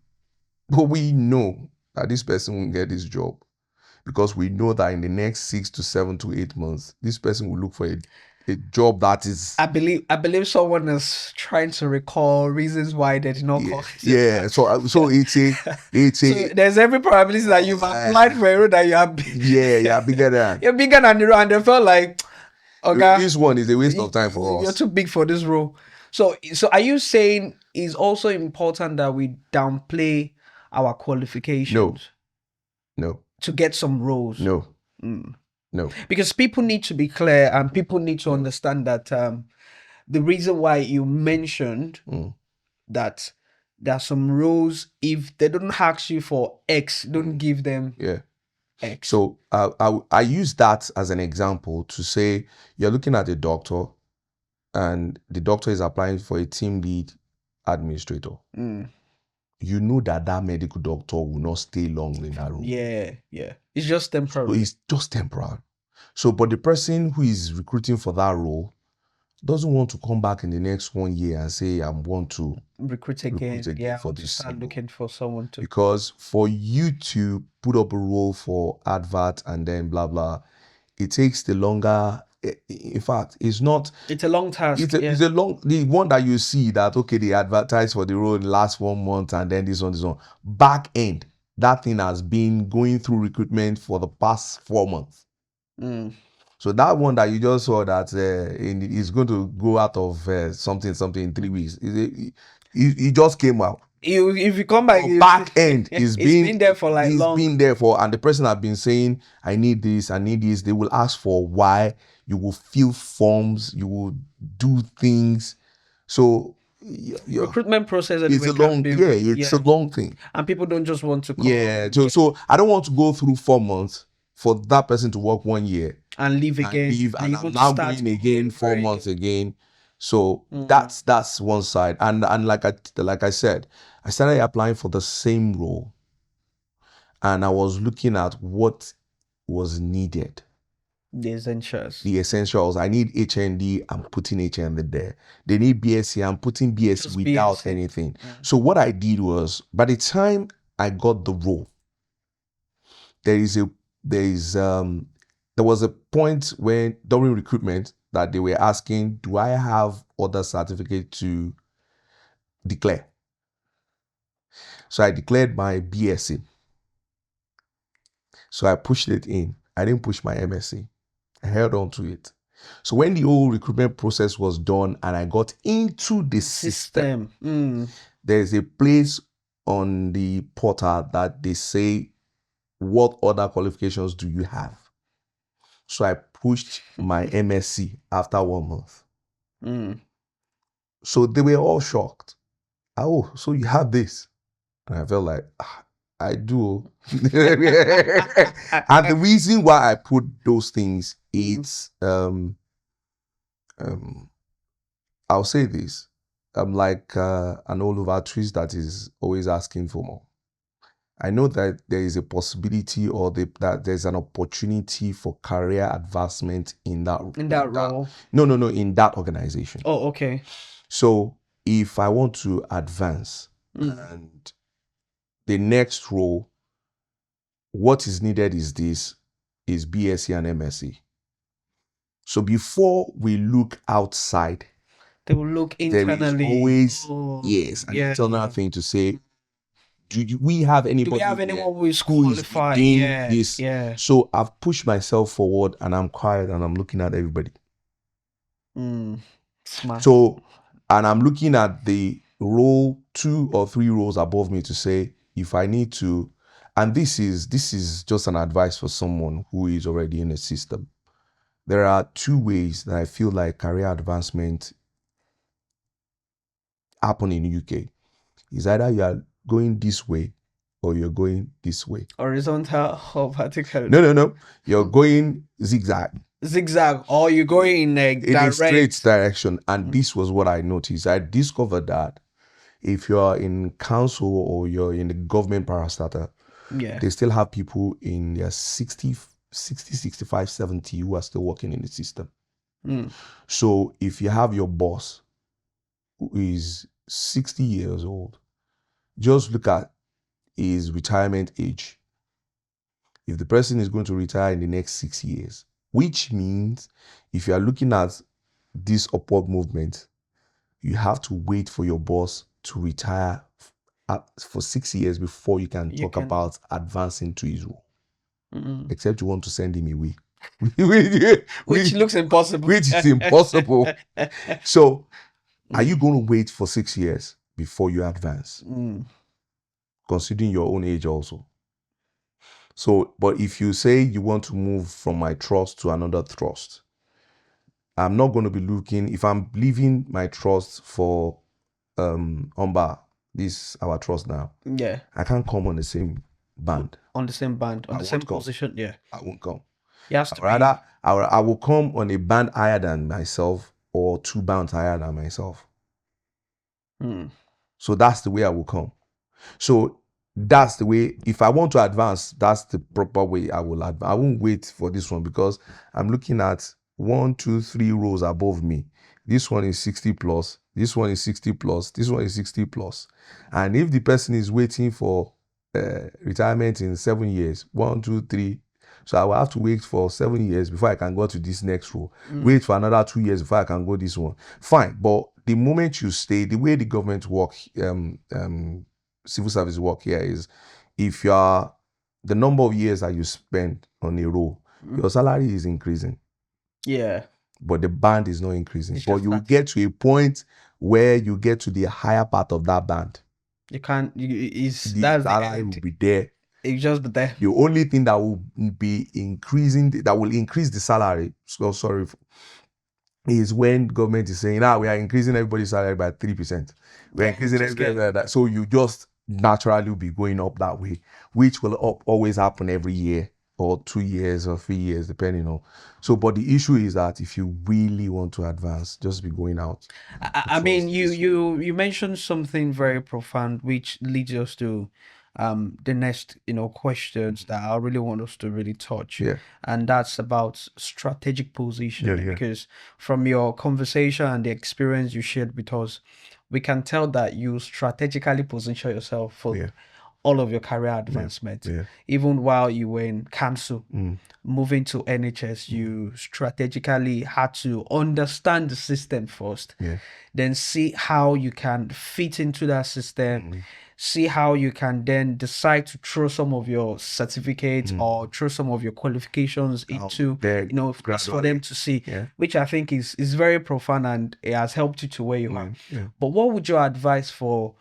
but we know that this person won't get this job, because we know that in the next 6 to 7 to 8 months, this person will look for a job that is. I believe someone is trying to recall reasons why they did not call. Yeah. So so there's every probability that you've applied for a role that you have. You're bigger than. You're bigger than the role, and they felt like, okay, this one is a waste of time for us. You're too big for this role. So are you saying it's also important that we downplay our qualifications? No. To get some roles? No. Because people need to be clear, and people need to understand that the reason why you mentioned that there are some roles, if they don't ask you for X, don't give them So I use that as an example to say you're looking at a doctor and the doctor is applying for a team lead administrator. You know that medical doctor will not stay long in that role. Yeah. It's just So temporary. it's just temporary. So, but the person who is recruiting for that role doesn't want to come back in the next 1 year and say, I want to recruit again. Yeah, for to this start role. looking for someone to. Because for you to put up a role for advert and then blah blah, it takes the longer. In fact, it's not. It's a long task. It's a long. The one that you see that okay, they advertise for the role in the last 1 month and then this one. Back end, that thing has been going through recruitment for the past 4 months. So that one that you just saw that is going to go out of something in 3 weeks. It just came out. If you come back, back end is been there for like long. Been there for, and the person have been saying, I need this. They will ask for why. You will fill forms. You will do things. So recruitment process. It's a long, it's a long thing, and people don't just want to come. Yeah. So I don't want to go through 4 months for that person to work 1 year and leave again, and I'm now going again 4 months again. So that's one side, and like I said, I started applying for the same role, and I was looking at what was needed. The essentials. I need HND, I'm putting HND there. They need BSc, I'm putting BSc without BSc. Anything. So what I did was, by the time I got the role, there was a point when during recruitment that they were asking, do I have other certificate to declare? So I declared my BSc. So I pushed it in. I didn't push my MSc. I held on to it. So when the whole recruitment process was done and I got into the system, there's a place on the portal that they say, what other qualifications do you have? So I pushed my MSc after 1 month. So they were all shocked. Oh, so you have this? And I felt like, I do. And the reason why I put those things is, I'll say this. I'm like an Oluwasegun that is always asking for more. I know that there is a possibility or that there's an opportunity for career advancement in that role. No, in that organization. Oh, okay. So if I want to advance and the next role, what is needed is BSc and MSc. So before we look outside, they will look internally. There is always an internal thing to say, do we have anybody? Do we have anyone who is qualified? This? Yeah. So I've pushed myself forward and I'm quiet and I'm looking at everybody. Smart. So, and I'm looking at the role 2 or 3 rows above me to say, if I need to, and this is just an advice for someone who is already in a system. There are 2 ways that I feel like career advancement happen in the UK. It's either you are going this way or you're going this way. Horizontal or vertical? No. You're going zigzag. Zigzag, or you're going in a straight direction. And this was what I noticed. I discovered that if you're in council or you're in the government parastatal, they still have people in their 60, 65, 70 who are still working in the system. So if you have your boss who is 60 years old, just look at his retirement age. If the person is going to retire in the next 6 years, which means if you are looking at this upward movement, you have to wait for your boss to retire for 6 years before you can talk about advancing to his role. Except you want to send him away. Which looks impossible. Which is impossible. So, are you going to wait for 6 years before you advance? Considering your own age also. So, but if you say you want to move from my trust to another trust, I'm not going to be looking, if I'm leaving my trust for Umba, this our trust now. Yeah. I can't come on the same band. On the same band, on I the same won't come. position. Yeah. I won't come. It has to be. Rather, I will come on a band higher than myself or 2 bands higher than myself. So that's the way I will come. So that's the way. If I want to advance, that's the proper way I will advance. I won't wait for this one because I'm looking at 1, 2, 3 rows above me. This one is 60 plus. This one is 60 plus. This one is 60 plus. And if the person is waiting for retirement in 7 years, 1, 2, 3. So I will have to wait for 7 years before I can go to this next row. Wait for another 2 years before I can go this one. Fine, but the moment you stay, the way the government work, civil service work here is, if you are the number of years that you spend on a row, your salary is increasing. Yeah. But the band is not increasing. But you get to a point where you get to the higher part of that band. You can't. The salary will be there. It's just there. The only thing that will be increasing, that will increase the salary, is when government is saying, we are increasing everybody's salary by 3%. We're increasing everything like that. So you just naturally be going up that way, which will always happen every year or 2 years or 3 years, depending on. So, but the issue is that if you really want to advance, just be going out. I mean, you mentioned something very profound, which leads us to the next questions that I really want us to really touch, and that's about strategic positioning. Because from your conversation and the experience you shared with us, we can tell that you strategically position yourself for all of your career advancement. Even while you were in council, moving to NHS, you strategically had to understand the system first, then see how you can fit into that system, see how you can then decide to throw some of your certificates or throw some of your qualifications into, for them to see, which I think is very profound, and it has helped you to where you are. But what would your advice for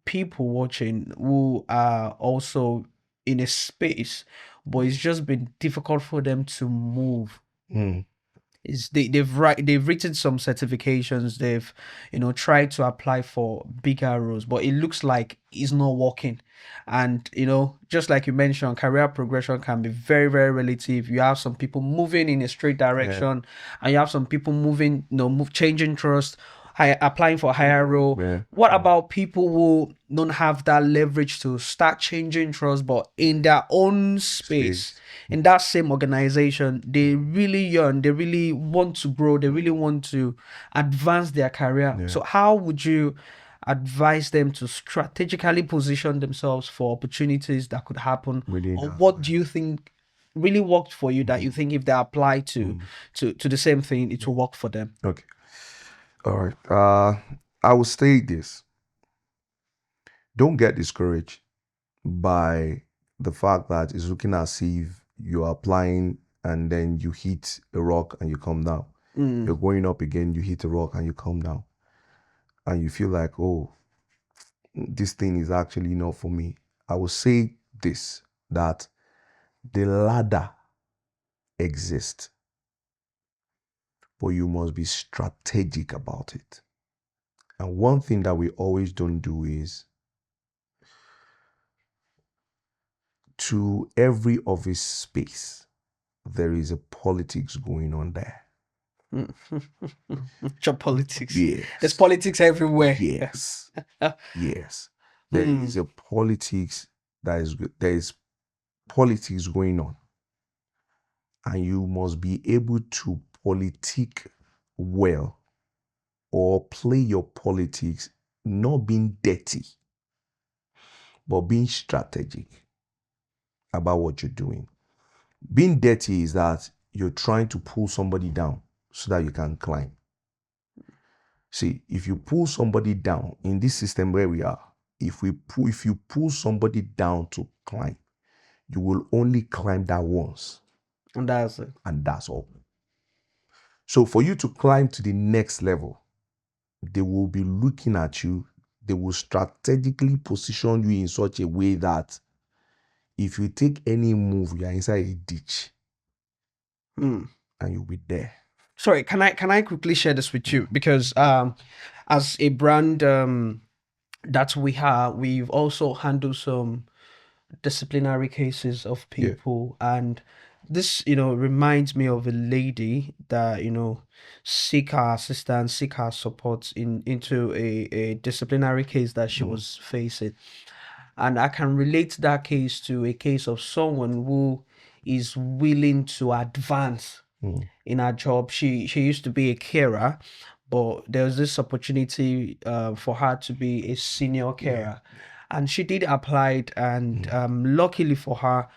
people watching who are also in a space, but it's just been difficult for them to move? They've written some certifications, they've tried to apply for bigger roles, but it looks like it's not working. And just like you mentioned, career progression can be very, very relative. You have some people moving in a straight direction, and you have some people moving, changing trust, applying for a higher role. What about people who don't have that leverage to start changing trust, but in their own space, in that same organization, they really yearn, they really want to grow, they really want to advance their career? So how would you advise them to strategically position themselves for opportunities that could happen? Or what do you think really worked for you that you think if they apply to the same thing, it will work for them? Okay. All right. I will say this. Don't get discouraged by the fact that it's looking as if you're applying and then you hit a rock and you come down. You're going up again, you hit a rock and you come down. And you feel like, this thing is actually not for me. I will say this, that the ladder exists, but you must be strategic about it. And one thing that we always don't do is, to every office space, there is a politics going on there. Politics. Yes. There's politics everywhere. Yes. Yes. There is a politics there is politics going on. And you must be able to politic well, or play your politics, not being dirty, but being strategic about what you're doing. Being dirty is that you're trying to pull somebody down so that you can climb. See, if you pull somebody down in this system where we are, if you pull somebody down to climb, you will only climb that once. And that's it. And that's all. So for you to climb to the next level, they will be looking at you. They will strategically position you in such a way that if you take any move, you are inside a ditch. And you'll be there. Sorry, can I quickly share this with you? Because as a brand that we have, we've also handled some disciplinary cases of Yeah. people, and this, reminds me of a lady that, seek her assistance, seek her support into a disciplinary case that she Mm. was facing. And I can relate that case to a case of someone who is willing to advance Mm. in her job. She used to be a carer, but there was this opportunity for her to be a senior carer, and she did apply it, and luckily for her,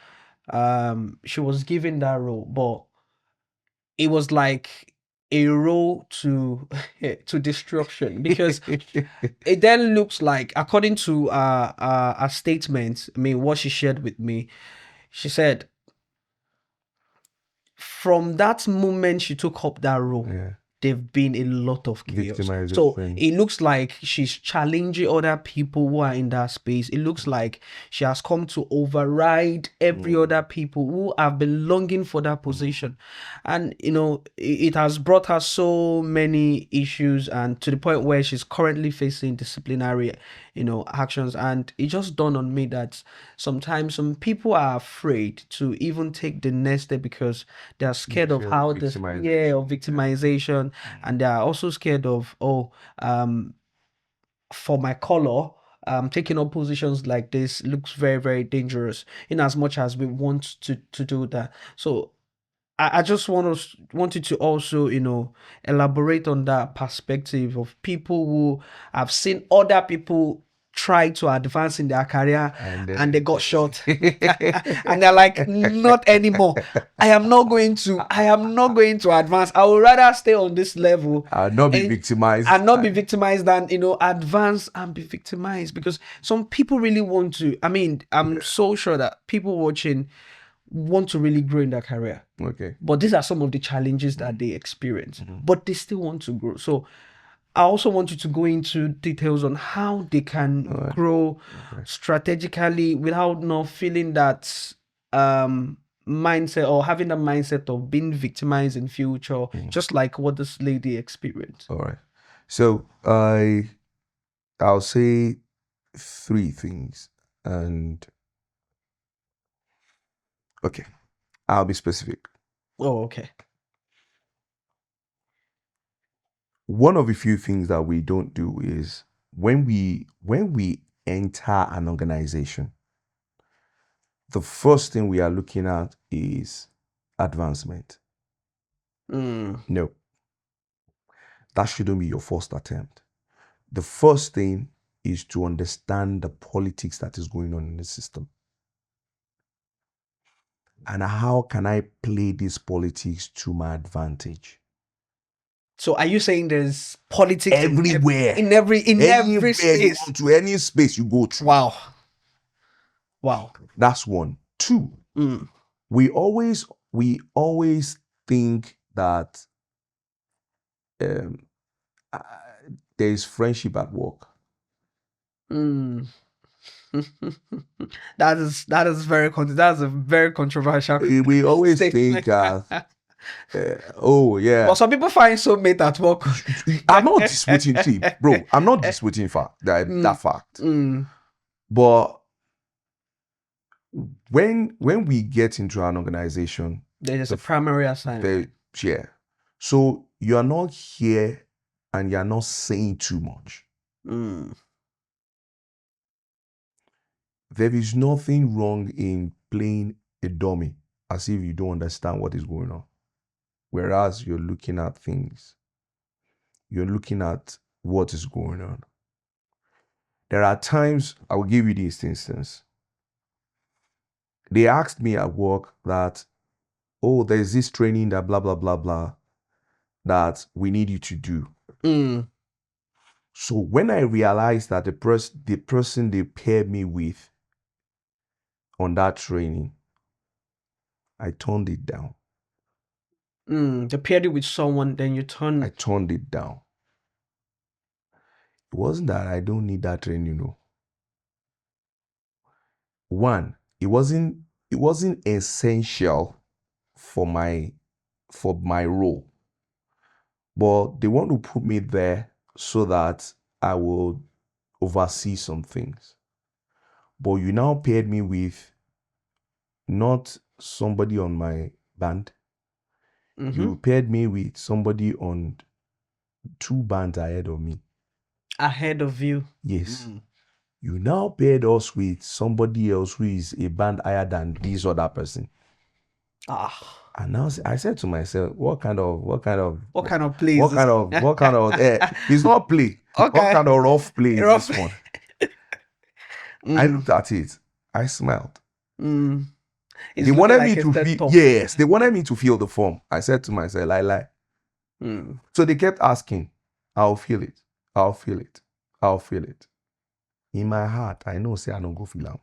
she was given that role, but it was like a role to to destruction, because it then looks like, according to a statement, I mean, what she shared with me, she said from that moment she took up that role, Yeah. there've been a lot of chaos. So Victimization. it looks like she's challenging other people who are in that space. It looks like she has come to override every other people who have been longing for that position. And it has brought her so many issues, and to the point where she's currently facing disciplinary actions. And it just dawned on me that sometimes some people are afraid to even take the next step because they're scared of Fear how this, of victimization, and they are also scared of, for my color, taking up positions like this looks very, very dangerous, in as much as we want to do that. So I just wanted to also, elaborate on that perspective of people who have seen other people try to advance in their career, and they got shot. And they're like, not anymore. I am not going to advance. I would rather stay on this level I'll not be and victimized. not be victimized than advance and be victimized, because some people really want to. I mean, I'm so sure that people watching want to really grow in their career. Okay. But these are some of the challenges that they experience, but they still want to grow. So I also want you to go into details on how they can grow strategically without not feeling that mindset, or having the mindset of being victimized in future, just like what this lady experienced. All right. So I'll say 3 things, and okay, I'll be specific. Oh, okay. One of the few things that we don't do is when we enter an organization, the first thing we are looking at is advancement. No, that shouldn't be your first attempt. The first thing is to understand the politics that is going on in the system. And how can I play this politics to my advantage? So are you saying there's politics Everywhere. in every Anywhere space? you want to, any space you go to. Wow. That's one. 2, we always think that there is friendship at work. That is that's a very controversial. We always think oh yeah. But some people find soulmate at work. I'm not disputing, see, bro. I'm not disputing that fact. But when we get into an organization, there's a primary assignment. So you are not here and you are not saying too much. There is nothing wrong in playing a dummy as if you don't understand what is going on. Whereas you're looking at things. You're looking at what is going on. There are times, I will give you this instance. They asked me at work that, oh, there's this training that blah, blah, blah, blah, that we need you to do. So when I realized that the person they paired me with on that training, I turned it down. They paired you with someone, then you turned. I turned it down. It wasn't that I don't need that training, One, it wasn't essential for my role. But they want to put me there so that I will oversee some things. But you now paired me with not somebody on my band. You paired me with somebody on 2 bands ahead of me. Ahead of you. Yes. You now paired us with somebody else who is a band higher than this other person. And now I said to myself, what kind of play is this? it's not play. Okay. What kind of rough play is this one? I looked at it. I smiled. They wanted me to feel, yes, they wanted me to feel the form. I said to myself, lie. So they kept asking, I'll feel it. In my heart, I know, say I don't go feel it.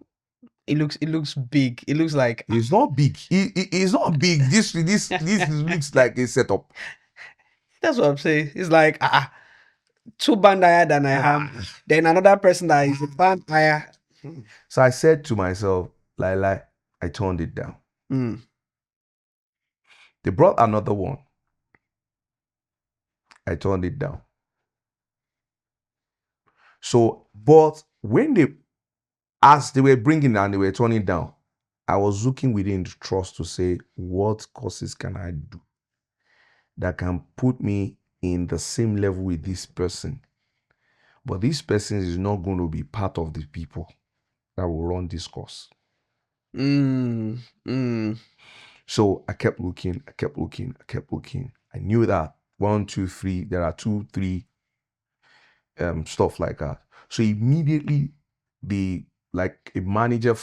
It looks big. It looks like it's not big. It's not big. This looks like a setup. That's what I'm saying. It's like 2 band higher than I have. Then another person that is a band higher. So I said to myself, lie. I turned it down. They brought another one. I turned it down. So, but when as they were bringing it and they were turning it down, I was looking within the trust to say, what courses can I do that can put me in the same level with this person? But this person is not going to be part of the people that will run this course. So I kept looking. I knew that 1, 2, 3, there are 2, 3 stuff like that. So immediately like a manager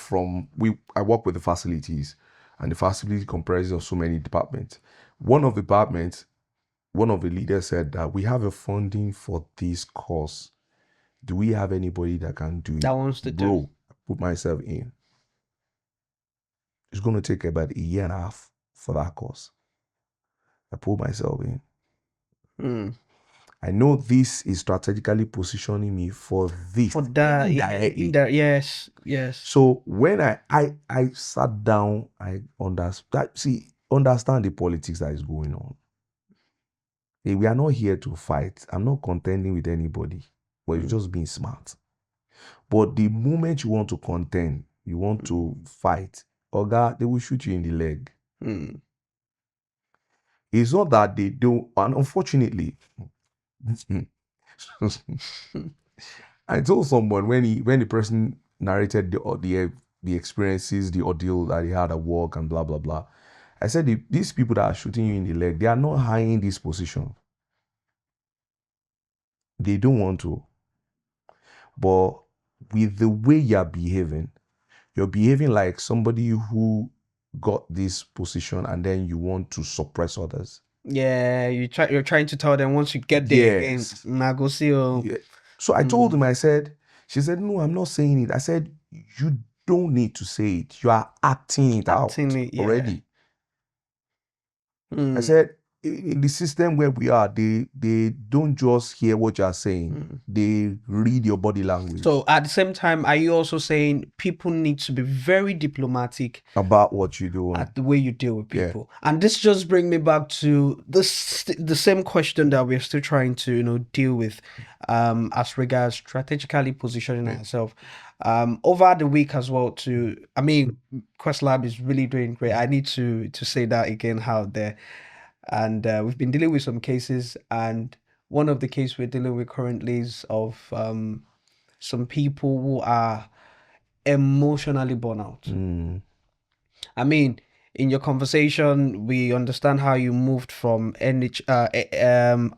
I work with the facilities, and the facility comprises of so many departments. One of the leaders said that we have a funding for this course. Do we have anybody that can do it? That wants to do. I put myself in. It's going to take about 1.5 years for that course. I put myself in. I know this is strategically positioning me for this. For that, yes. So when I sat down, I understand the politics that is going on. We are not here to fight. I'm not contending with anybody, but it's just being smart. But the moment you want to contend, you want to fight, Oga, they will shoot you in the leg. It's not that they don't, and unfortunately, I told someone when the person narrated the experiences, the ordeal that he had at work and blah blah blah. I said these people that are shooting you in the leg, they are not high in this position. They don't want to. But with the way you're behaving like somebody who got this position and then you want to suppress others. Yeah, you're trying to tell them once you get there again, go see you. Yeah. So I told him, she said, no, I'm not saying it. I said, you don't need to say it. You are acting it out already. I said, in the system where we are, they don't just hear what you're saying. They read your body language. So at the same time, are you also saying people need to be very diplomatic about what you do, at the way you deal with people? And this just brings me back to the same question that we're still trying to deal with as regards strategically positioning ourselves. Over the week as well QuestLab is really doing great. I need to say that again out there. And we've been dealing with some cases, and one of the cases we're dealing with currently is of some people who are emotionally burnout. In your conversation, we understand how you moved from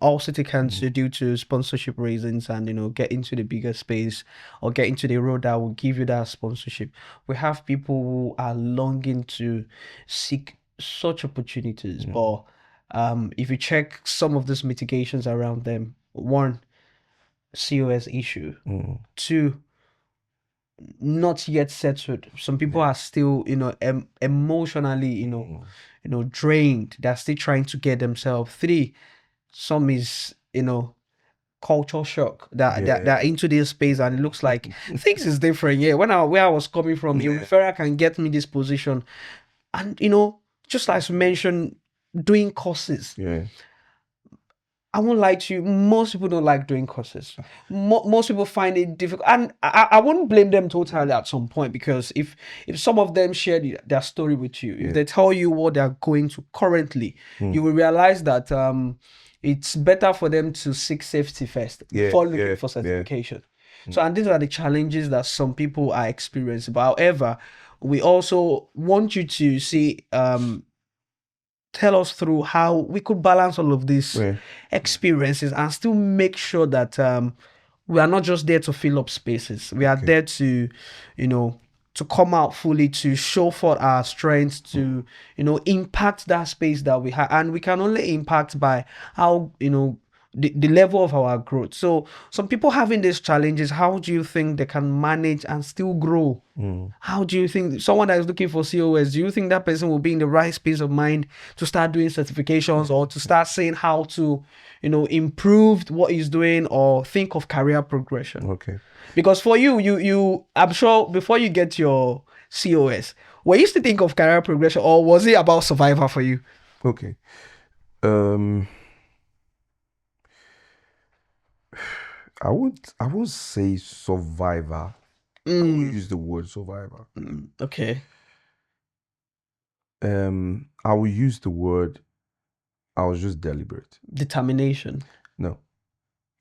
all city council due to sponsorship reasons and get into the bigger space or get into the role that will give you that sponsorship. We have people who are longing to seek such opportunities, but if you check some of those mitigations around them, 1, COS issue, 2, not yet settled. Some people are still emotionally drained. They're still trying to get themselves. 3, some is culture shock that they're into this space and it looks like things is different. Where I was coming from, a referral can get me this position, and just as you mentioned, doing courses. I won't lie to you, most people don't like doing courses. Most people find it difficult, and I wouldn't blame them totally at some point, because if some of them share their story with you, if they tell you what they're going to currently, you will realize that it's better for them to seek safety first before looking for certification. So, and these are the challenges that some people are experiencing. But however, we also want you to see tell us through how we could balance all of these experiences and still make sure that we are not just there to fill up spaces. We are there to, to come out fully, to show forth our strengths, to, impact that space that we have. And we can only impact by how, the level of our growth. So some people having these challenges, how do you think they can manage and still grow? How do you think someone that is looking for COS, do you think that person will be in the right space of mind to start doing certifications or to start saying how to, improve what he's doing or think of career progression? Okay. Because for you, I'm sure before you get your COS, were you still think of career progression, or was it about survival for you? Okay. I would say survivor. I would use the word survivor. Okay. I will use the word, I was just deliberate. Determination. No,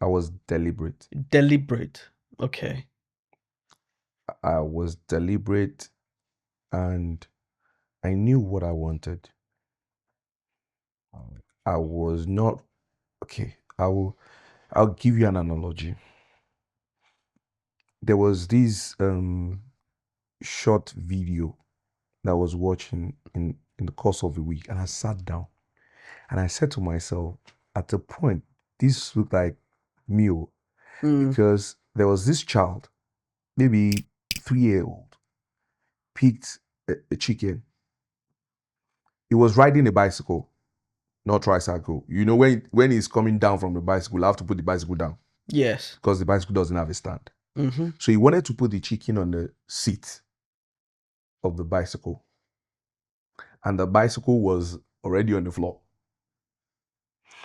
I was deliberate. Deliberate. Okay. I was deliberate, and I knew what I wanted. I was not, okay, I'll give you an analogy. There was this short video that I was watching in the course of a week, and I sat down and I said to myself, at a point, this looked like me, because there was this child, maybe 3-year-old, picked a chicken. He was riding a bicycle, not tricycle. When he's coming down from the bicycle, you have to put the bicycle down. Yes. Because the bicycle doesn't have a stand. So he wanted to put the chicken on the seat of the bicycle, and the bicycle was already on the floor.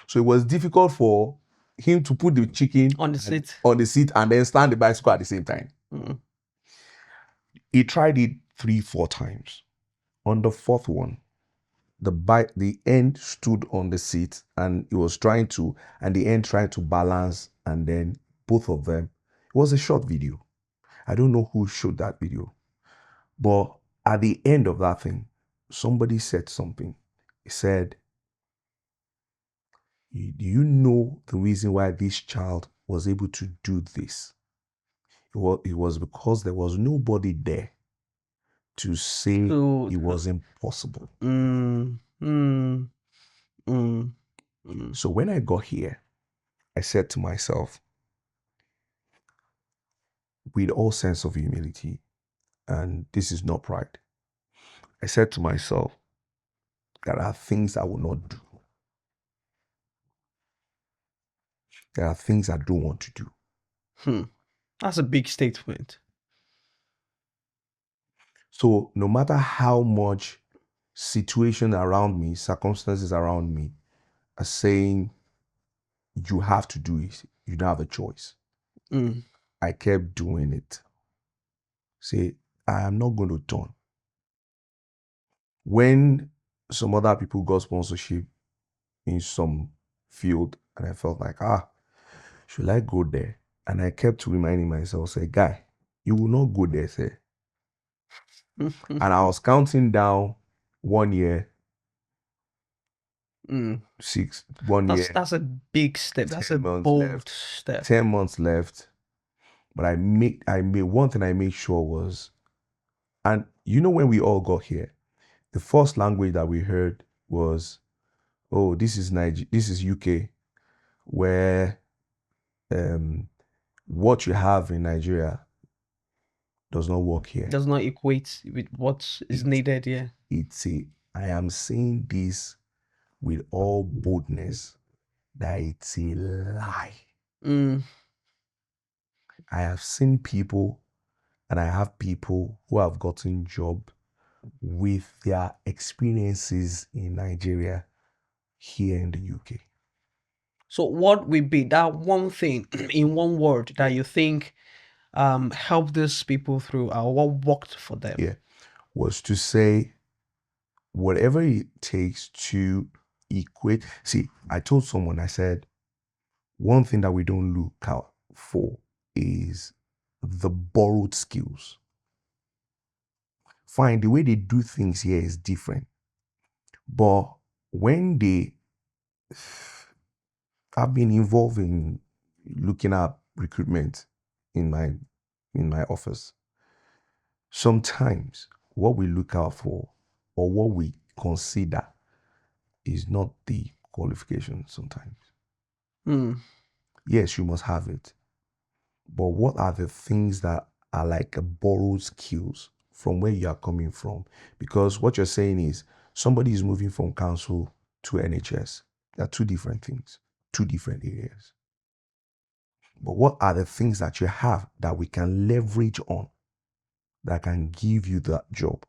So it was difficult for him to put the chicken on the seat and then stand the bicycle at the same time. He tried it 3-4 times. On the fourth one, the end stood on the seat, and he was trying to balance, and then both of them. It was a short video. I don't know who showed that video, but at the end of that thing, somebody said something. He said, "Do you know the reason why this child was able to do this? It was because there was nobody there to say it was impossible." So when I got here, I said to myself, with all sense of humility, and this is not pride, I said to myself, there are things I will not do. There are things I don't want to do. That's a big statement. So no matter how much situation around me, circumstances around me are saying, you have to do it, you don't have a choice, I kept doing it. Say, I am not going to turn. When some other people got sponsorship in some field, and I felt like, should I go there? And I kept reminding myself, say, guy, you will not go there, say. And I was counting down 1 year, 1 year. That's a big step. That's a bold step. 10 months left. But I made one thing I made sure was, and when we all got here, the first language that we heard was, oh, this is UK, where what you have in Nigeria does not work here. Does not equate with what is needed here. I am saying this with all boldness, that it's a lie. I have seen people, and I have people who have gotten job with their experiences in Nigeria here in the UK. So what would be that one thing in one word that you think helped these people through, or what worked for them? Yeah, was to say whatever it takes to equate. See, I told someone, I said, one thing that we don't look out for is the borrowed skills. Fine, the way they do things here is different. But when I've been involved in looking at recruitment in my office. Sometimes what we look out for or what we consider is not the qualification sometimes. Yes, you must have it. But what are the things that are like a borrowed skills from where you are coming from? Because what you're saying is somebody is moving from council to NHS. They are two different things, two different areas. But what are the things that you have that we can leverage on that can give you that job?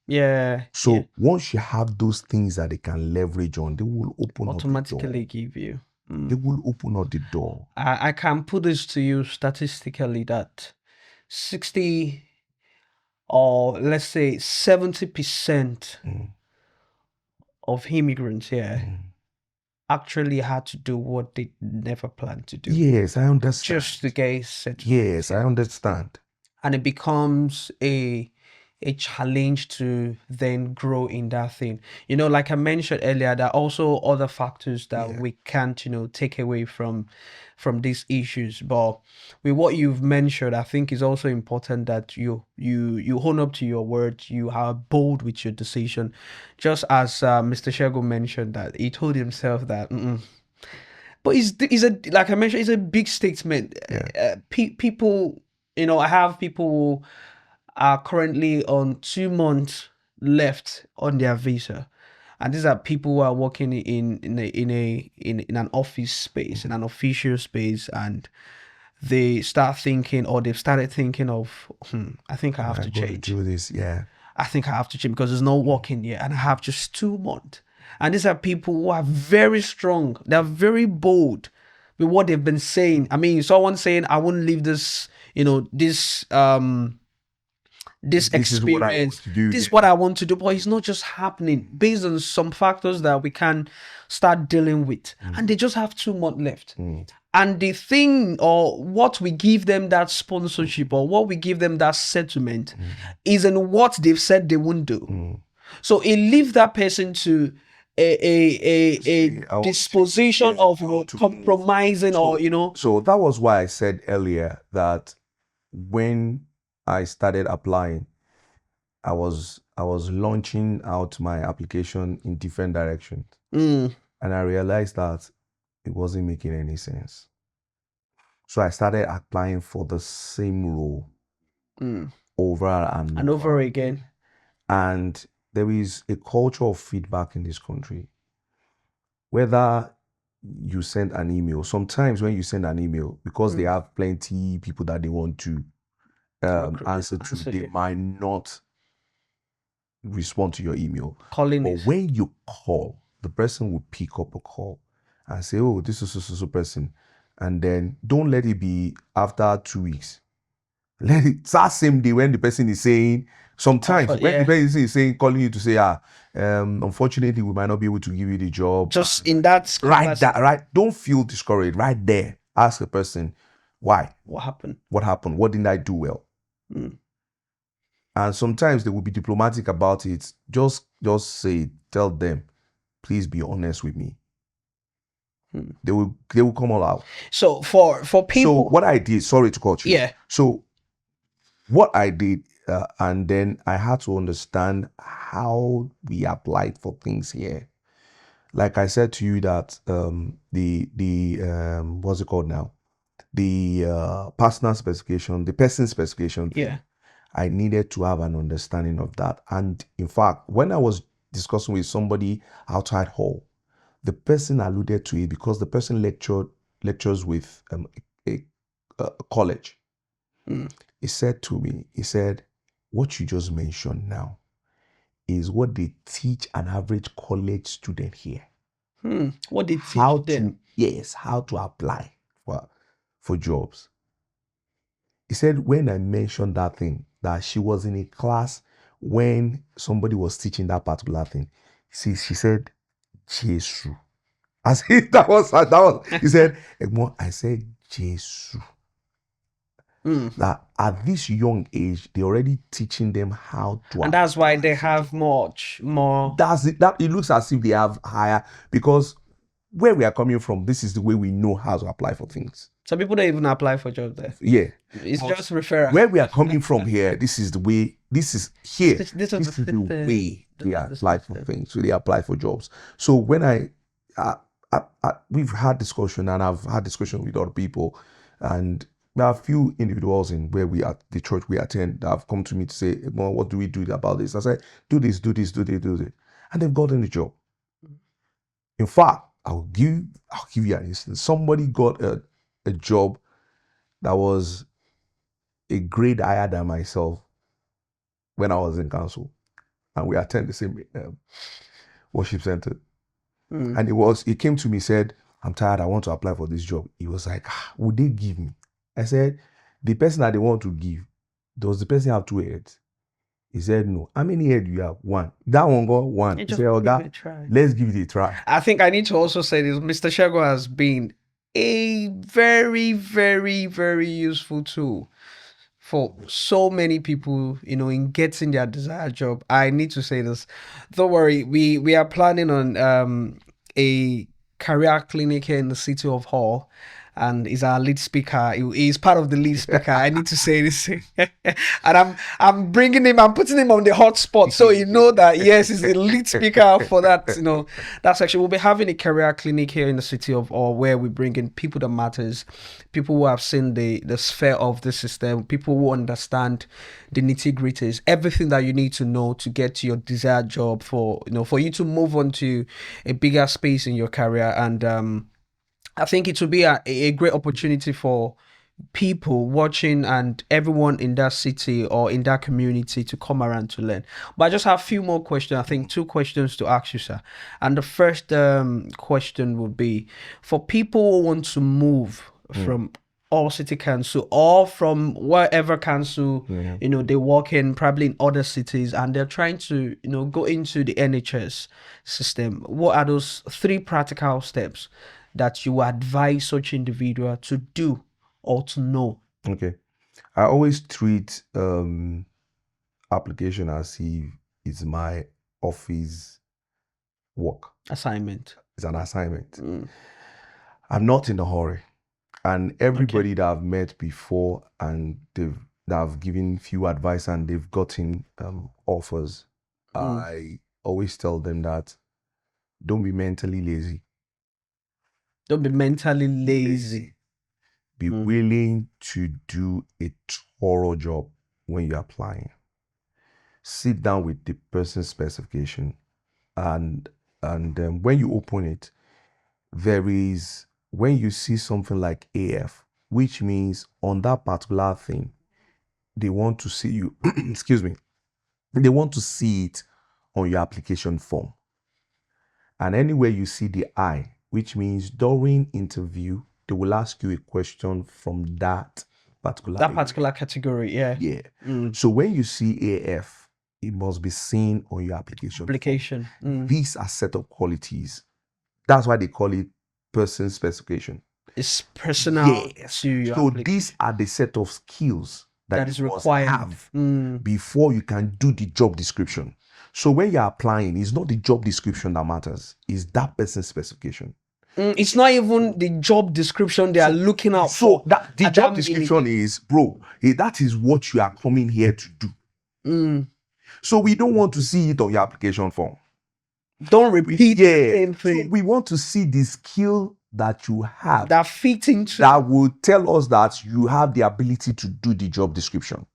Yeah. So yeah. once you have those things that they can leverage on, they will open Automatically up the door. give you. They will open up the door. I can put this to you statistically that 60 or let's say 70% of immigrants here actually had to do what they never planned to do. Yes, I understand. Just to get settled. Yes, I understand. And it becomes a challenge to then grow in that thing. Like I mentioned earlier, there are also other factors that we can't, take away from these issues. But with what you've mentioned, I think it's also important that you own up to your words. You are bold with your decision. Just as Mr. Shego mentioned that he told himself that. But it's a, like I mentioned, it's a big statement. People, I have people who are currently on 2 months left on their visa, and these are people who are working in an office space, in an official space, and they start thinking, or they've started thinking of, I think I have to change. Do this, I think I have to change because there's no working yet, and I have just 2 months. And these are people who are very strong. They're very bold with what they've been saying. I mean, someone saying, "I wouldn't leave this, this experience. This is what I want to do," but it's not just happening based on some factors that we can start dealing with. And they just have 2 months left. And the thing, or what we give them that sponsorship, or what we give them that settlement, is in what they've said they won't do. So it leaves that person to a disposition of compromising, or So that was why I said earlier that when I started applying, I was launching out my application in different directions, and I realized that it wasn't making any sense. So I started applying for the same role over and over again. And there is a culture of feedback in this country. Whether you send an email, sometimes when you send an email, because they have plenty people that they want to answer to, they might not respond to your email. But when you call, the person will pick up a call and say, "Oh, this is so person," and then don't let it be after 2 weeks. Let it that same day when the person is saying. Sometimes when the person is saying, calling you to say, unfortunately, we might not be able to give you the job. Just in that right. Don't feel discouraged. Right there, ask the person, why? What happened? What happened? What didn't I do well? And sometimes they will be diplomatic about it. Just say, tell them, please be honest with me. They will come all out. So for people. So what I did, sorry to cut you. Yeah. So what I did, and then I had to understand how we applied for things here. Like I said to you that the what's it called now? The personal specification, the person specification. Yeah. I needed to have an understanding of that. And in fact, when I was discussing with somebody outside hall, the person alluded to it because the person lectures with a college. He said to me, what you just mentioned now is what they teach an average college student here. What they teach them? Yes, how to apply for jobs. He said when I mentioned that thing, that she was in a class when somebody was teaching that particular thing. She said, Jesus. I said, he said, Egmon, I said, Jesus. That at this young age, they're already teaching them how to. And that's why they have much more. That's it. That it looks as if they have higher, because where we are coming from, this is the way we know how to apply for things. Some people don't even apply for jobs there. Yeah. It's just referral. Where we are coming from here, this is the way, this is the way they apply for things. So they apply for jobs. So when we've had discussion, and I've had discussion with other people, and there are a few individuals in where we at the church we attend that have come to me to say, well, what do we do about this? I said, do this, do this, do this, do this. And they've gotten the job. In fact, I'll give you an instance. Somebody got a job that was a grade higher than myself when I was in council, and we attend the same worship center. And he came to me, said, I'm tired, I want to apply for this job. He was like, would they give me? I said, the person that they want to give, does the person have 2 heads? He said, no. How many heads do you have? 1. That one got 1. He said, let's give it a try. I think I need to also say this. Mr. Shego has been a very, very, very useful tool for so many people, in getting their desired job. I need to say this. Don't worry, we are planning on a career clinic here in the city of Hull, and he's our lead speaker. He's part of the lead speaker. I need to say this. And I'm bringing him, I'm putting him on the hot spot, so you know that, yes, he's the lead speaker for that, that section. We'll be having a career clinic here in the city of Hull, where we bring in people that matters, people who have seen the sphere of the system, people who understand the nitty-gritties, everything that you need to know to get to your desired job, for you to move on to a bigger space in your career. And I think it will be a great opportunity for people watching and everyone in that city or in that community to come around to learn. But I just have a few more questions. I think 2 questions to ask you, sir. And the first question would be, for people who want to move from Hull City Council or from wherever council, they work in, probably in other cities, and they're trying to, go into the NHS system, what are those 3 practical steps that you advise such individual to do or to know? Okay. I always treat application as if it's my office work. Assignment. It's an assignment. I'm not in a hurry. And everybody that I've met before and that I've given few advice and they've gotten offers, I always tell them that don't be mentally lazy. Don't be mentally lazy. Be willing to do a thorough job when you're applying. Sit down with the person's specification, and when you open it, when you see something like AF, which means on that particular thing, they want to see you, excuse me, they want to see it on your application form. And anywhere you see the I, which means during interview, they will ask you a question from that particular category. Yeah. So when you see AF, it must be seen on your application. These are set of qualities. That's why they call it person specification. It's personal to your application. These are the set of skills that is required have before you can do the job description. So when you're applying, it's not the job description that matters, it's that person's specification. It's not even the job description they are looking out for. So the job description is, that is what you are coming here to do. So we don't want to see it on your application form. Don't repeat the same thing. So we want to see the skill that you have that fit into, that will tell us that you have the ability to do the job description.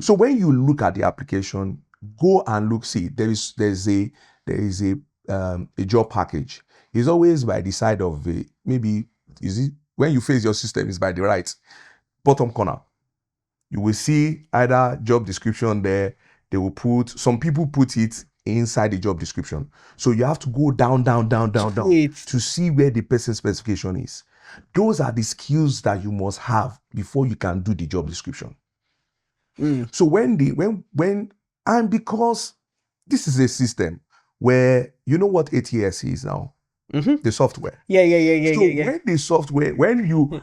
So when you look at the application, go and look, see there's a job package. It's always by the side of when you face your system, it's by the right bottom corner. You will see either job description there. They will some people put it inside the job description. So you have to go down to see where the person specification is. Those are the skills that you must have before you can do the job description. So and because this is a system where you know what ATS is now, the software. Yeah. So when the software, when you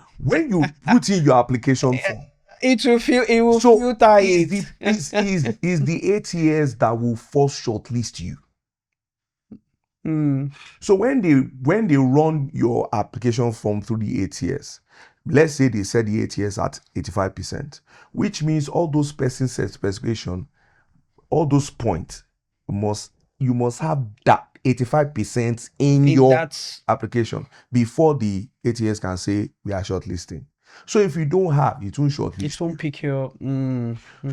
put in your application form, it will filter it. Is the ATS that will first shortlist you. So when they run your application form through the ATS, let's say they set the ATS at 85%, which means all those person set specification, all those points you must have that 85% in your application before the ATS can say we are shortlisting. So if you don't have, it won't shortlist. It won't pick your.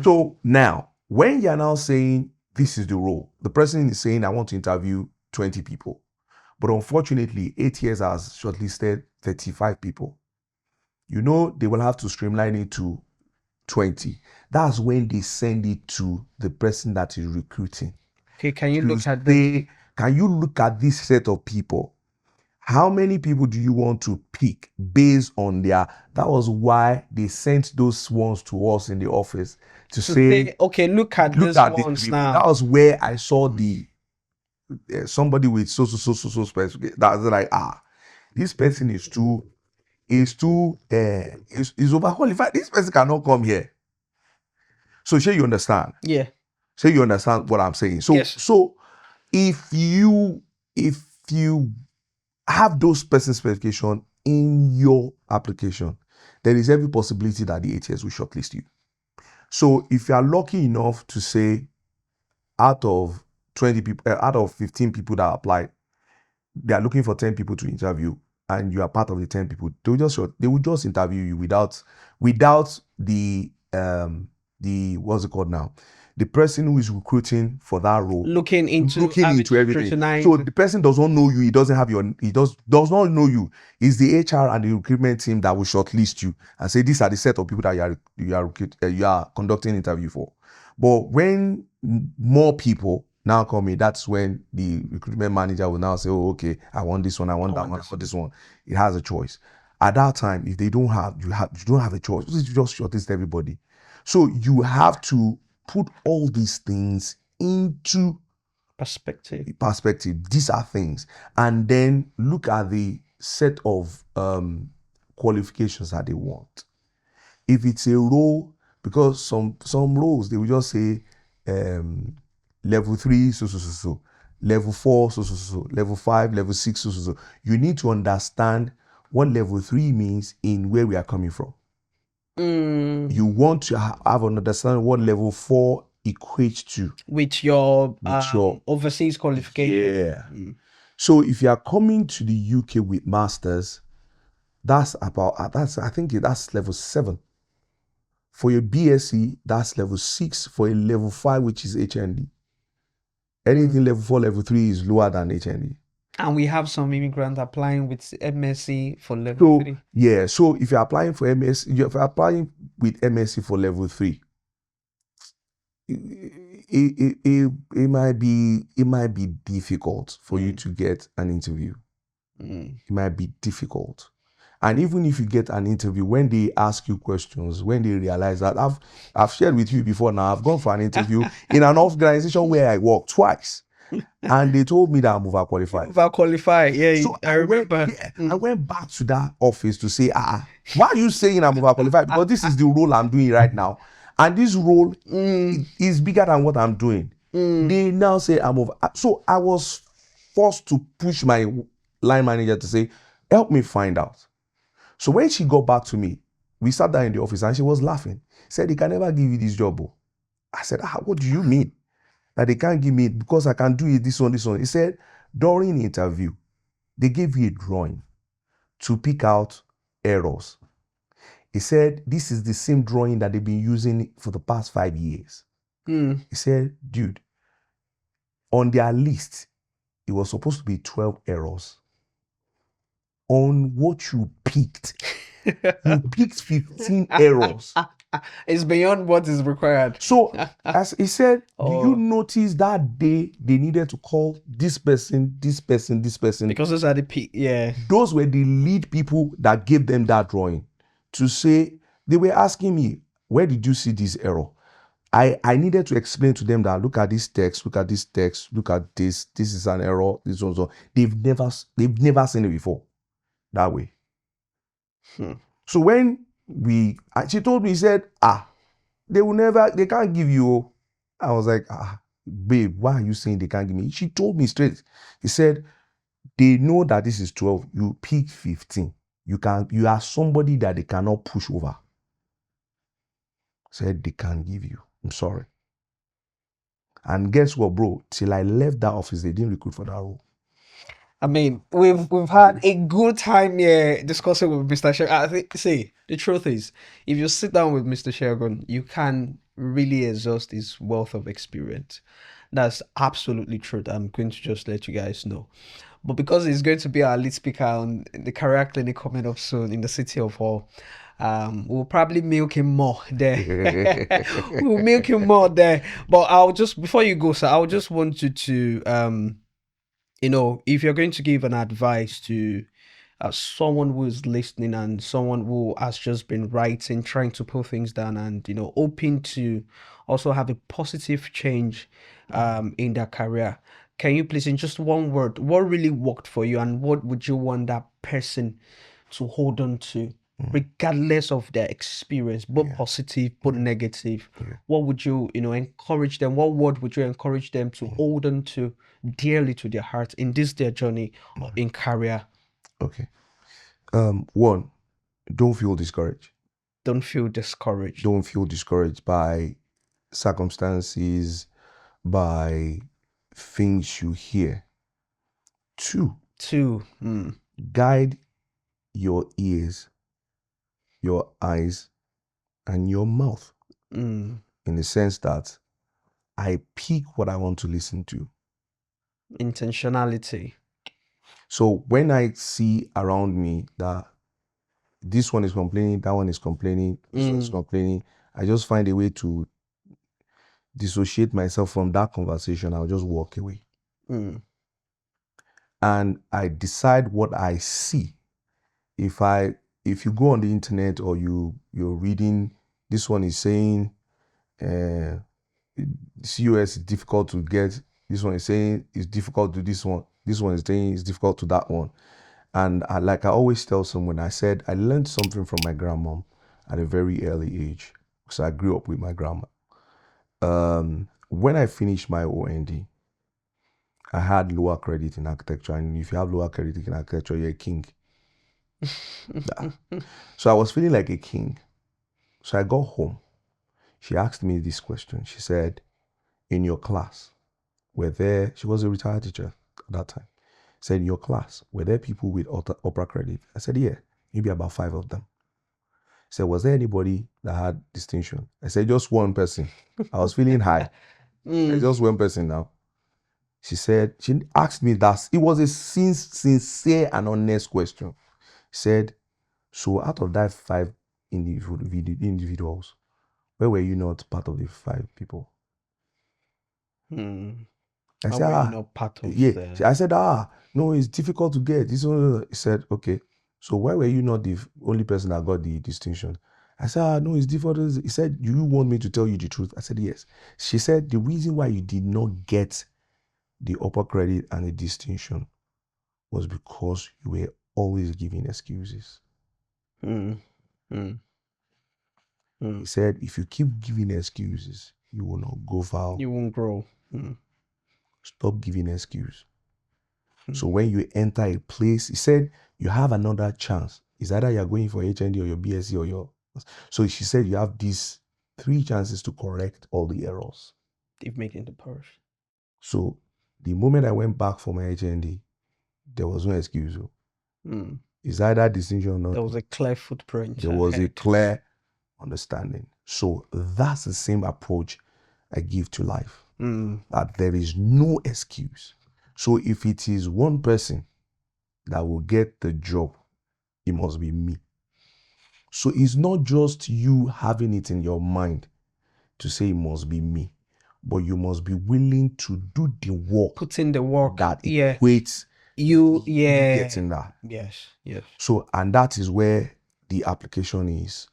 So now, when you're now saying this is the role, the person is saying I want to interview 20 people, but unfortunately ATS has shortlisted 35 people. You know they will have to streamline it to 20. That's when they send it to the person that is recruiting. Okay, can you look at this set of people? How many people do you want to pick based on their? That was why they sent those ones to us in the office to say, okay, look at these ones now. That was where I saw the somebody with so specific. That's like, this person is overqualified. This person cannot come here. So sure you understand? Yeah. So you understand what I'm saying? So yes. So if you have those person specification in your application, there is every possibility that the ATS will shortlist you. So if you are lucky enough to say out of 20 people, out of 15 people that applied, they are looking for 10 people to interview, and you are part of the 10 people, they will just interview you without the what's it called now? The person who is recruiting for that role looking into everything. So the person does not know you. He does not know you. It's the HR and the recruitment team that will shortlist you and say these are the set of people that you are conducting interview for. But when more people now come in, that's when the recruitment manager will now say, "Oh, okay, I want this one, I want that one, I want this one." It has a choice. At that time, if they don't have, you don't have a choice. You just shortlist everybody. So you have to put all these things into perspective. These are things, and then look at the set of qualifications that they want. If it's a role, because some roles they will just say level 3 so, level 4 so, level 5, level 6 so. You need to understand what level 3 means in where we are coming from. You want to have an understanding what level 4 equates to with your overseas qualification. Yeah. So if you are coming to the UK with masters, I think that's level 7. For your BSc, that's level 6. For a level 5, which is HND. Anything level 4, level 3 is lower than HND. And we have some immigrants applying with MSc for level 3. Yeah, so if you're applying for MSc, if you're applying with MSc for level 3, it might be difficult for you to get an interview. It might be difficult. And even if you get an interview, when they ask you questions, when they realize that I've shared with you before now, I've gone for an interview in an organization where I work twice. And they told me that I'm overqualified. Yeah, so I remember. I went back to that office to say, why are you saying I'm overqualified? Because this is the role I'm doing right now. And this role is bigger than what I'm doing. They now say I'm over. So I was forced to push my line manager to say, help me find out. So when she got back to me, we sat down in the office and she was laughing. Said, they can never give you this job. I said, what do you mean? That they can't give me it because I can do it, this one. He said, during the interview, they gave you a drawing to pick out errors. He said, this is the same drawing that they've been using for the past 5 years. He said, dude, on their list, it was supposed to be 12 errors. On what you picked 15 errors. It's beyond what is required. So, as he said, do you Oh, notice that day they needed to call this person, this person, this person? because those are yeah. Those were the lead people that gave them that drawing to say, they were asking me, where did you see this error? I needed to explain to them that look at this text, look at this text, look at this is an error, this one, so they've never seen it before that way. So when she told me, she said, they can't give you. I was like, babe, why are you saying they can't give me? She told me straight. He said, they know that this is 12, you pick 15. You are somebody that they cannot push over. Said they can't give you. I'm sorry. And guess what, bro? Till I left that office, they didn't recruit for that role. I mean, we've had a good time here discussing with Mr. Shegun. I think, see, the truth is, if you sit down with Mr. Shegun, you can really exhaust his wealth of experience. That's absolutely true. I'm going to just let you guys know. But because he's going to be our lead speaker on the career clinic coming up soon in the City of Hull, we'll probably milk him more there. We'll milk him more there. But I'll just, before you go, sir, I'll just want you to if you're going to give an advice to someone who is listening and someone who has just been writing, trying to put things down and, hoping to also have a positive change in their career, can you please, in just one word, what really worked for you and what would you want that person to hold on to? Regardless of their experience, both positive, both negative, what would you, encourage them? What word would you encourage them to hold on to dearly to their heart in their journey or in career? Okay. One, don't feel discouraged. Don't feel discouraged. Don't feel discouraged by circumstances, by things you hear. Two, guide your ears, your eyes, and your mouth in the sense that I pick what I want to listen to. Intentionality. So when I see around me that this one is complaining, that one is complaining, this one is complaining, I just find a way to dissociate myself from that conversation. I'll just walk away. And I decide what I see. If you go on the internet or you're reading, this one is saying COS is difficult to get, this one is saying it's difficult to this one is saying it's difficult to that one. And I always tell someone, I said I learned something from my grandmom at a very early age because I grew up with my grandma. When I finished my OND, I had lower credit in architecture, and if you have lower credit in architecture, you're a king. So I was feeling like a king. So I got home. She asked me this question. She said, in your class, she was a retired teacher at that time, said, in your class, were there people with upper credit? I said, yeah, maybe about 5 of them. She said, was there anybody that had distinction? I said, just one person. I was feeling high. Just one person now. She asked me that. It was a sincere and honest question. She said, so out of that 5 individuals, where were you not part of the 5 people? I said, not part of I said, no, it's difficult to get. He said, okay, so why were you not the only person that got the distinction? I said, no, it's difficult. He said, do you want me to tell you the truth? I said, yes. She said, the reason why you did not get the upper credit and the distinction was because you were always giving excuses. He said, if you keep giving excuses, you will not go far. You won't grow. Stop giving excuse. So when you enter a place, he said, you have another chance. It's either you're going for HND or your BSc or your... So she said, you have these 3 chances to correct all the errors. They've made in the purse. So the moment I went back for my HND, there was no excuse. It's either distinction or not. There was a clear footprint. There was a clear understanding. So that's the same approach I give to life. That there is no excuse. So if it is one person that will get the job, it must be me. So it's not just you having it in your mind to say it must be me, but you must be willing to do the work. Put in the work. That equates you getting that. Yes. So, and that is where the application is,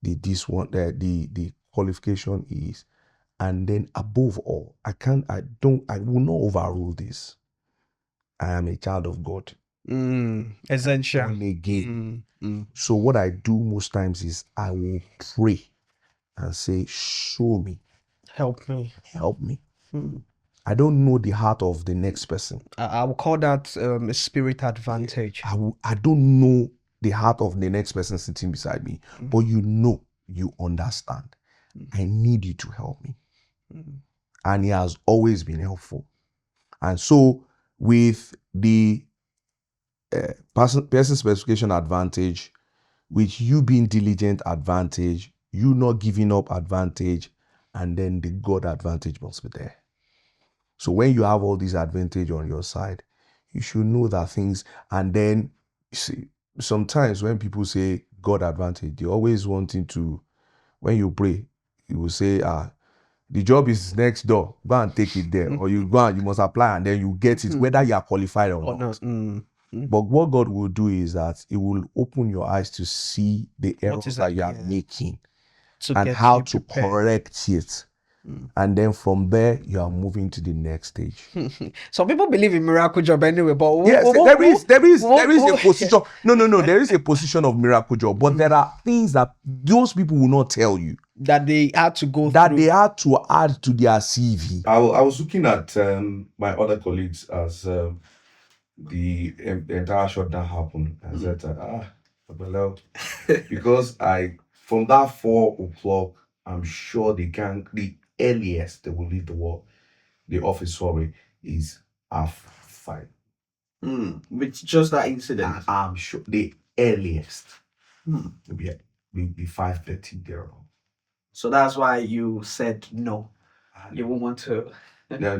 the qualification is, and then above all, I will not overrule this. I am a child of God. Essential. Born again. So what I do most times is I will pray and say, show me. Help me. I don't know the heart of the next person. I will call that a spirit advantage. I don't know the heart of the next person sitting beside me, but you understand. I need you to help me. And he has always been helpful. And so with the person specification advantage, with you being diligent advantage, you not giving up advantage, and then the God advantage must be there. So when you have all these advantage on your side, you should know that things, and then you see, sometimes when people say God advantage, they're always wanting to, when you pray, you will say, the job is next door, go and take it there. Or you go and you must apply and then you get it, whether you are qualified or not. But what God will do is that He will open your eyes to see the errors that you are making and how to correct it. And then from there, you are moving to the next stage. Some people believe in miracle job anyway, but yes, there is a position. No. There is a position of miracle job, but there are things that those people will not tell you that they had to go that through. They had to add to their CV. I was looking at my other colleagues as the entire shutdown happened. I said, well, because from that 4:00, I'm sure the earliest they will leave the office, is 5:30. With just that incident. I'm sure the earliest will be 5:30 there. So that's why you said no. You won't want to. No.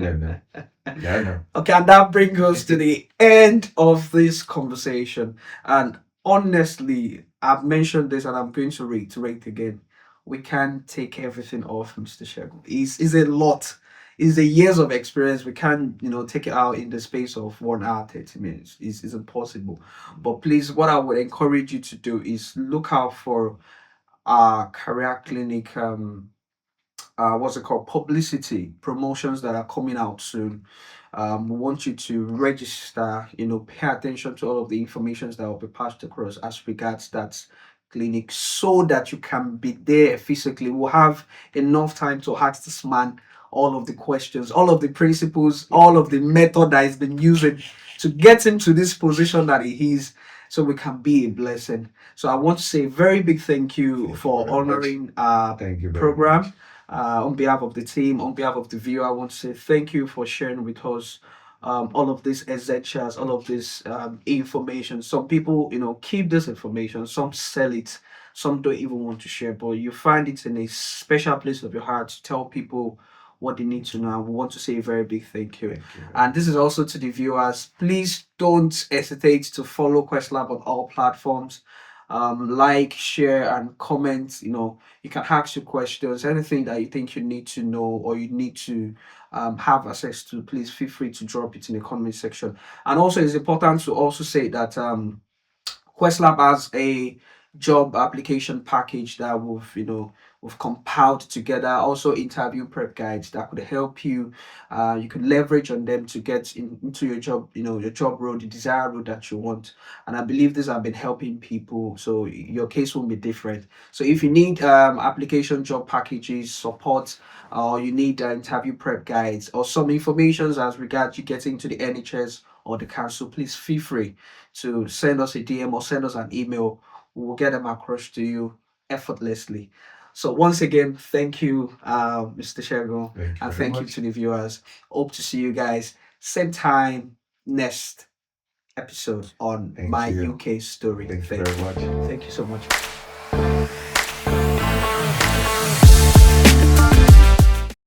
Okay, and that brings us to the end of this conversation. And honestly, I've mentioned this and I'm going to reiterate again. We can't take everything off Mr. Shegun. It's a lot. It's a years of experience. We can't, take it out in the space of 1 hour, 30 minutes. It's impossible. But please, what I would encourage you to do is look out for our career clinic what's it called, publicity promotions that are coming out soon. We want you to register, pay attention to all of the informations that will be passed across as regards that clinic so that you can be there physically. We'll have enough time to ask this man all of the questions, all of the principles, all of the method that he's been using to get into this position that he is, so we can be a blessing. So I want to say a very big thank you for honoring our program. On behalf of the team, on behalf of the viewer, I want to say thank you for sharing with us all of these essentials, all of this information. Some people, keep this information, some sell it, some don't even want to share, but you find it in a special place of your heart to tell people what they need to know. We want to say a very big thank you. And this is also to the viewers. Please don't hesitate to follow QuestLab on all platforms. Like, share, and comment. You can ask your questions, anything that you think you need to know or you need to have access to. Please feel free to drop it in the comment section. And also, it's important to also say that QuestLab has a job application package that we've compiled together. Also, interview prep guides that could help you. You could leverage on them to get into your job, your job role, the desired role that you want. And I believe these have been helping people, so your case won't be different. So if you need application job packages, support, or you need interview prep guides or some information as regards you getting to the NHS or the council, please feel free to send us a DM or send us an email. We will get them across to you effortlessly. So once again, thank you, Mr. Shegun, and thank you to the viewers. Hope to see you guys same time next episode on My UK Story. Thank you very much. Thank you so much.